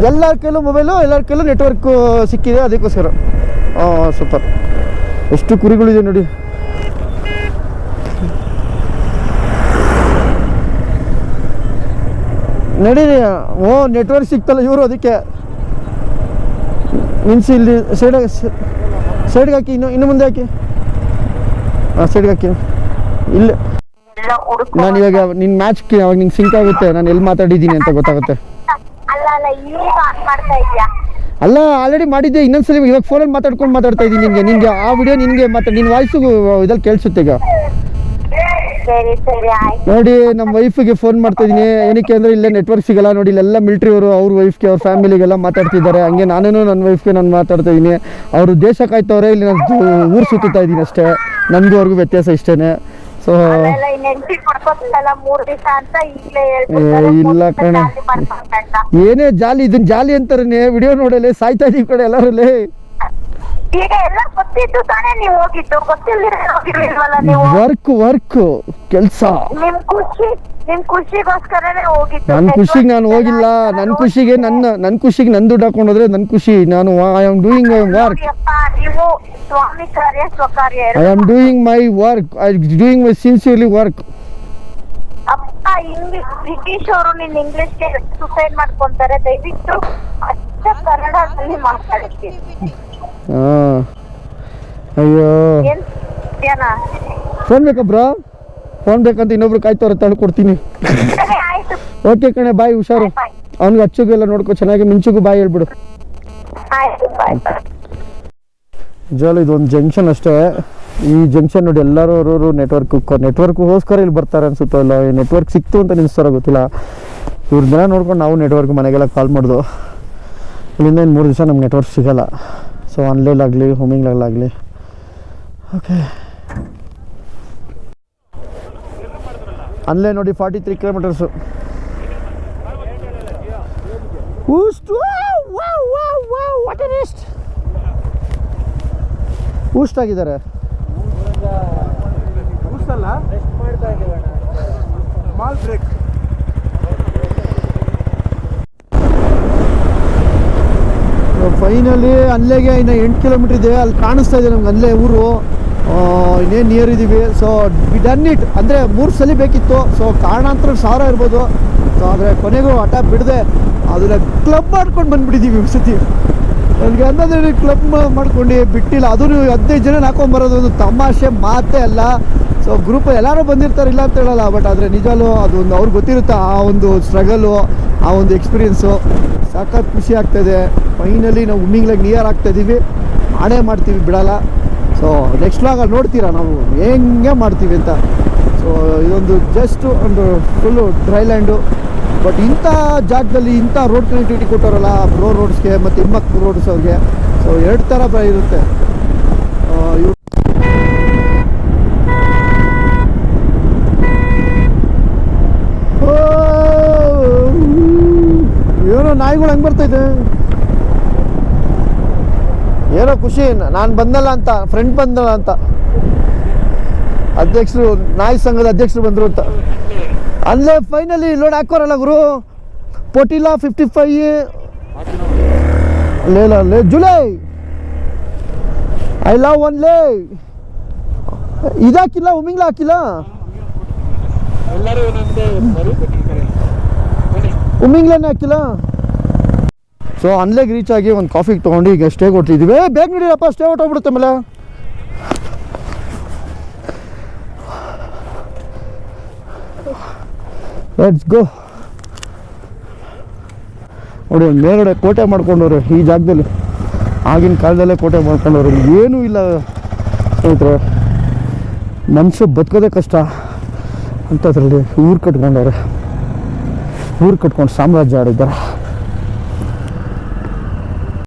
ಎಲ್ಲರ ಕೈಲೂ ಮೊಬೈಲು, ಎಲ್ಲರ ಕೈಲೂ ನೆಟ್ವರ್ಕು ಸಿಕ್ಕಿದೆ, ಅದಕ್ಕೋಸ್ಕರ. ಸೂಪರ್. ಎಷ್ಟು ಕುರಿಗಳಿದೆ ನೋಡಿ. ನಡೀರಿ. ನೆಟ್ವರ್ಕ್ ಸಿಕ್ತಲ್ಲ ಇವರು, ಅದಕ್ಕೆ ನಿನ್ಸಿ ಇಲ್ಲಿ ಸೈಡ್ಗೆ ಹಾಕಿ, ಇನ್ನು ಮುಂದೆ ಹಾಕಿ. ಸೈಡ್ಗೆ ಹಾಕಿ. ಇಲ್ಲ ನಾನು ಇವಾಗ ನಿನ್ನ ಮ್ಯಾಚ್ ಅವಾಗ ನಿಂಗೆ ಸಿಂಕ್ ಆಗುತ್ತೆ, ನಾನು ಎಲ್ಲಿ ಮಾತಾಡಿದ್ದೀನಿ ಅಂತ ಗೊತ್ತಾಗುತ್ತೆ. ಅಲ್ಲ ಆಲ್ರೆಡಿ ಮಾಡಿದ್ದೆ, ಇನ್ನೊಂದ್ಸಲಿ ಇವಾಗ ಫೋನಲ್ಲಿ ಮಾತಾಡ್ತಾ ಇದ್ದೀನಿ. ನಿನಗೆ ಆ ವಿಡಿಯೋ ನಿನಗೆ ಮಾತಾಡಿ ನಿನ್ನ ವಾಯ್ಸು ಇದಲ್ಲಿ ಕೇಳಿಸುತ್ತೆ ಈಗ. ಸರಿ ಸರಿ ಆಯ್ತು. ನೋಡಿ ನಮ್ಮ ವೈಫಿಗೆ ಫೋನ್ ಮಾಡ್ತಾ ಇದ್ದೀನಿ. ಏನಕ್ಕೆ ಅಂದರೆ ಇಲ್ಲೇ ನೆಟ್ವರ್ಕ್ ಸಿಗಲ್ಲ ನೋಡಿ. ಇಲ್ಲೆಲ್ಲ ಮಿಲ್ಟ್ರಿ ಅವರು ಅವ್ರ ವೈಫ್ಗೆ ಅವ್ರ ಫ್ಯಾಮಿಲಿಗೆಲ್ಲ ಮಾತಾಡ್ತಿದ್ದಾರೆ. ಹಂಗೆ ನಾನೇನು ನನ್ನ ವೈಫ್ಗೆ ನಾನು ಮಾತಾಡ್ತಾ ಇದ್ದೀನಿ. ಅವರು ದೇಶ ಕಾಯ್ತವ್ರೆ, ಇಲ್ಲಿ ನಾನು ಊರು ಸುತ್ತುತ್ತಾ ಇದ್ದೀನಿ ಅಷ್ಟೇ. ನನಗೂ ಅವ್ರಿಗೂ ವ್ಯತ್ಯಾಸ ಇಷ್ಟೇ. ಸೊ ಅಲ್ಲೆಲ್ಲ ಇನ್ ಎಂಟ್ರಿ ಕೊಡ್ಬೋದಲ್ಲ 3 ದಿವಸ ಅಂತ ಈಗಲೇ ಹೇಳ್ಬಿಡ್ತಾರೆ. ಇಲ್ಲ ಕಣೆ, ಜಾಲಿ ಮಾಡ್ಕೊಂಡಂತ. ಏನೇ ಜಾಲಿ, ಇದನ್ನ ಜಾಲಿ ಅಂತಾರೇ. ವಿಡಿಯೋ ನೋಡಲೆ ಸಾಯ್ತಾ ಇದೀವಿ ಕಡೆ ಎಲ್ಲರಲ್ಲಿ. ಈಗ ಎಲ್ಲ ಗೊತ್ತಿದ್ದು ತಾನೇ ನೀವು ಹೋಗಿದ್ದು, ಗೊತ್ತಿಲ್ಲದೆ ಹೋಗಿರ್ಲಿಲ್ವಲ್ಲ ನೀವು. ವರ್ಕ್ ಕೆಲಸ. ನಿಮ್ ಖುಷಿಗೋಸ್ಕರನೇ ಹೋಗಿದ್ದು. ನನ್ನ ಖುಷಿಗೆ ನಾನು ಹೋಗಿಲ್ಲ. ನನ್ನ ಖುಷಿಗೆ ನನ್ನ ಖುಷಿಗೆ ನನ್ನ ದುಡ್ಡು ಹಾಕೊಂಡು ಹೋದ್ರೆ ನನ್ನ ಖುಷಿ. ನಾನು I am doing my work. ನೀವು ಸ್ವಾಮಿ ಕಾರ್ಯ ಸ್ವಕಾರ್ಯ I am doing my work. I doing my sincerely work. ಅಪ್ಪ ಬ್ರಿಟಿಷ್ ಅವರು ನಿನ್ ಇಂಗ್ಲಿಷ್ಗೆ ಸುಸೈಡ್ ಮಾಡ್ಕೊಂತಾರೆ. ದಯವಿಟ್ಟು ಅಚ್ಚ ಕನ್ನಡದಲ್ಲಿ ಮಾತಾಡ್ತೀನಿ. ಅಯ್ಯೋ, ಏನ್ ಏನ? ಫೋನ್ ಬೇಕಾ ಬ್ರೋ? ಫೋನ್ ಬೇಕಂತ ಇನ್ನೊಬ್ರು ಕಾಯ್ತವ್ರೆ, ತಳ್ಕೊಡ್ತೀನಿ. ಸರಿ ಆಯ್ತು. ಓಕೆ ಕಣೆ, ಬಾಯ್, ಹುಷಾರು. ಅವ್ನಿಗೆ ಅಚ್ಚುಗೆಲ್ಲ ನೋಡ್ಕೊ ಚೆನ್ನಾಗಿ. ಮಿಂಚುಗೂ ಬಾಯ್ ಹೇಳ್ಬಿಡು. ಆಯ್ತು ಬಾಯ್. ನಿಜವಾಗ್ಲೂ ಇದೊಂದು ಜಂಕ್ಷನ್ ಅಷ್ಟೇ. ಈ ಜಂಕ್ಷನ್ ನೋಡಿ ಎಲ್ಲರೂ ಅವರು ನೆಟ್ವರ್ಕ್ಗೋಸ್ಕರ ಇಲ್ಲಿ ಬರ್ತಾರೆ ಅನ್ಸುತ್ತೋ. ಇಲ್ಲ ಈ ನೆಟ್ವರ್ಕ್ ಸಿಕ್ತು ಅಂತ ನಿಲ್ಲಿಸ್ತಾರೋ ಗೊತ್ತಿಲ್ಲ. ಇವ್ರನ್ನೆಲ್ಲ ನೋಡ್ಕೊಂಡು ನಾವು ನೆಟ್ವರ್ಕ್ ಮನೆಗೆಲ್ಲ ಕಾಲ್ ಮಾಡ್ದು. ಇಲ್ಲಿಂದ ಇನ್ನು 3 ದಿವಸ ನಮ್ಗೆ ನೆಟ್ವರ್ಕ್ ಸಿಗೋಲ್ಲ. ಸೊ ಆನ್ಲೈನಾಗಲಿ ಹೋಮಿಂಗ್ಲಾಗಲಿ. ಓಕೆ, ಅಲ್ಲೇ ನೋಡಿ 43 ಕಿಲೋಮೀಟರ್ಸು. ಊಸ್ಟ್ ಆಗಿದ್ದಾರೆ. ಫೈನಲಿ ಅಲ್ಲೇಗೆ ಇನ್ನು 8 ಕಿಲೋಮೀಟರ್ ಇದೆ. ಅಲ್ಲಿ ಕಾಣಿಸ್ತಾ ಇದೆ ನಮ್ಗೆ ಅಲ್ಲೇ ಊರು. ಇನ್ನೇನು ನಿಯರ್ ಇದ್ದೀವಿ. So we done it. ಅಂದರೆ 3 ಸಲ ಬೇಕಿತ್ತು. ಸೊ ಕಾರಣಾಂತರ 1000 ಇರ್ಬೋದು. ಸೊ ಆದರೆ ಕೊನೆಗೂ ಹಠ ಬಿಡದೆ ಅದನ್ನ ಕ್ಲಬ್ ಮಾಡ್ಕೊಂಡು ಬಂದುಬಿಟ್ಟಿದ್ದೀವಿ ಈ ಸತಿ. ನನಗೆ ಅನ್ನೋದು ಕ್ಲಬ್ ಮಾಡ್ಕೊಂಡು ಬಿಟ್ಟಿಲ್ಲ. ಅದೂ 15 ಜನ ಹಾಕೊಂಡ್ಬರೋದು ಒಂದು ತಮಾಷೆ ಮಾತೇ ಅಲ್ಲ. ಸೊ ಗ್ರೂಪ್ ಎಲ್ಲರೂ ಬಂದಿರ್ತಾರೆ, ಇಲ್ಲ ಅಂತ ಹೇಳಲ್ಲ. ಬಟ್ ಆದರೆ ನಿಜವೂ ಅದೊಂದು ಅವ್ರಿಗೆ ಗೊತ್ತಿರುತ್ತೆ ಆ ಒಂದು ಸ್ಟ್ರಗಲು, ಆ ಒಂದು ಎಕ್ಸ್ಪೀರಿಯೆನ್ಸು. ಸಖತ್ ಖುಷಿ ಆಗ್ತಾಯಿದೆ. ಫೈನಲಿ ನಾವು ಉಮ್ಮಿಂಗ್ಲಾಗ ನಿಯರ್ ಆಗ್ತಾಯಿದ್ದೀವಿ. ಮಾಡೇ ಮಾಡ್ತೀವಿ, ಬಿಡಲ್ಲ. ಸೊ ನೆಕ್ಸ್ಟ್ ವ್ಲಾಗಲ್ಲಿ ನೋಡ್ತೀರಾ ನಾವು ಹೆಂಗೆ ಮಾಡ್ತೀವಿ ಅಂತ. ಸೊ ಇದೊಂದು ಜಸ್ಟ್ ಒಂದು ಫುಲ್ಲು ಡ್ರೈ ಲ್ಯಾಂಡು. ಬಟ್ ಇಂಥ ಜಾಗದಲ್ಲಿ ಇಂಥ ರೋಡ್ ಕನೆಕ್ಟಿವಿಟಿ ಕೊಟ್ಟವರಲ್ಲ ರೋಡ್ಸ್ಗೆ ಮತ್ತು ಹಿಮ್ಮಕ್ ರೋಡ್ಸ್ ಅವ್ರಿಗೆ. ಸೊ 2 ಥರ ಇರುತ್ತೆ. ಏನೋ ನಾಯಿಗಳು ಹಂಗೆ ಬರ್ತೈತೆ. ಏನೋ ಖುಷಿ, ನಾನು ಬಂದಲ್ಲ ಅಂತ, ಫ್ರೆಂಡ್ ಬಂದಲ್ಲ ಅಂತ. ಅಧ್ಯಕ್ಷರು, ನಾಯಿ ಸಂಘದ ಅಧ್ಯಕ್ಷರು ಬಂದರು ಅಂತ. ಅಲ್ಲೇ ಫೈನಲಿ ಲೋಡ್ ಹಾಕೋರಲ್ಲ ಗುರು. ಪೋಟಿಲ್ಲ 55 ಲೇ ಜುಲೈ. I love only. ಇದಾಕಿಲ್ಲ, ಉಮ್ಮಿಂಗ್ಲ ಹಾಕಿಲ್ಲ, ಉಮ್ಮಿಂಗ್ಲೇ ಹಾಕಿಲ್ಲ. ಸೊ ಅನ್ಲೇಗೆ ರೀಚ್ ಆಗಿ ಒಂದು ಕಾಫಿಗೆ ತೊಗೊಂಡು ಈಗ ಸ್ಟೇ ಕೊಡ್ತಿದ್ದೀವಿ. ಬೇಗ ನಡೀರಪ್ಪ, ಸ್ಟೇ ಹೊಟ್ಟೋಗ್ಬಿಡುತ್ತೆ ಆಮೇಲೆ. Let's go. ನೋಡಿ ಮೇಲ್ಗಡೆ ಕೋಟೆ ಮಾಡ್ಕೊಂಡವ್ರೆ ಈ ಜಾಗದಲ್ಲಿ. ಆಗಿನ ಕಾಲದಲ್ಲೇ ಕೋಟೆ ಮಾಡ್ಕೊಂಡವ್ರೆ. ಏನೂ ಇಲ್ಲ ಸ್ನೇಹಿತರೆ, ಮನುಷ್ಯ ಬದುಕೋದೇ ಕಷ್ಟ ಅಂಥದ್ರಲ್ಲಿ ಊರು ಕಟ್ಕೊಂಡವ್ರೆ. ಊರು ಕಟ್ಕೊಂಡು ಸಾಮ್ರಾಜ್ಯ ಆಡಿದ್ದಾರೆ.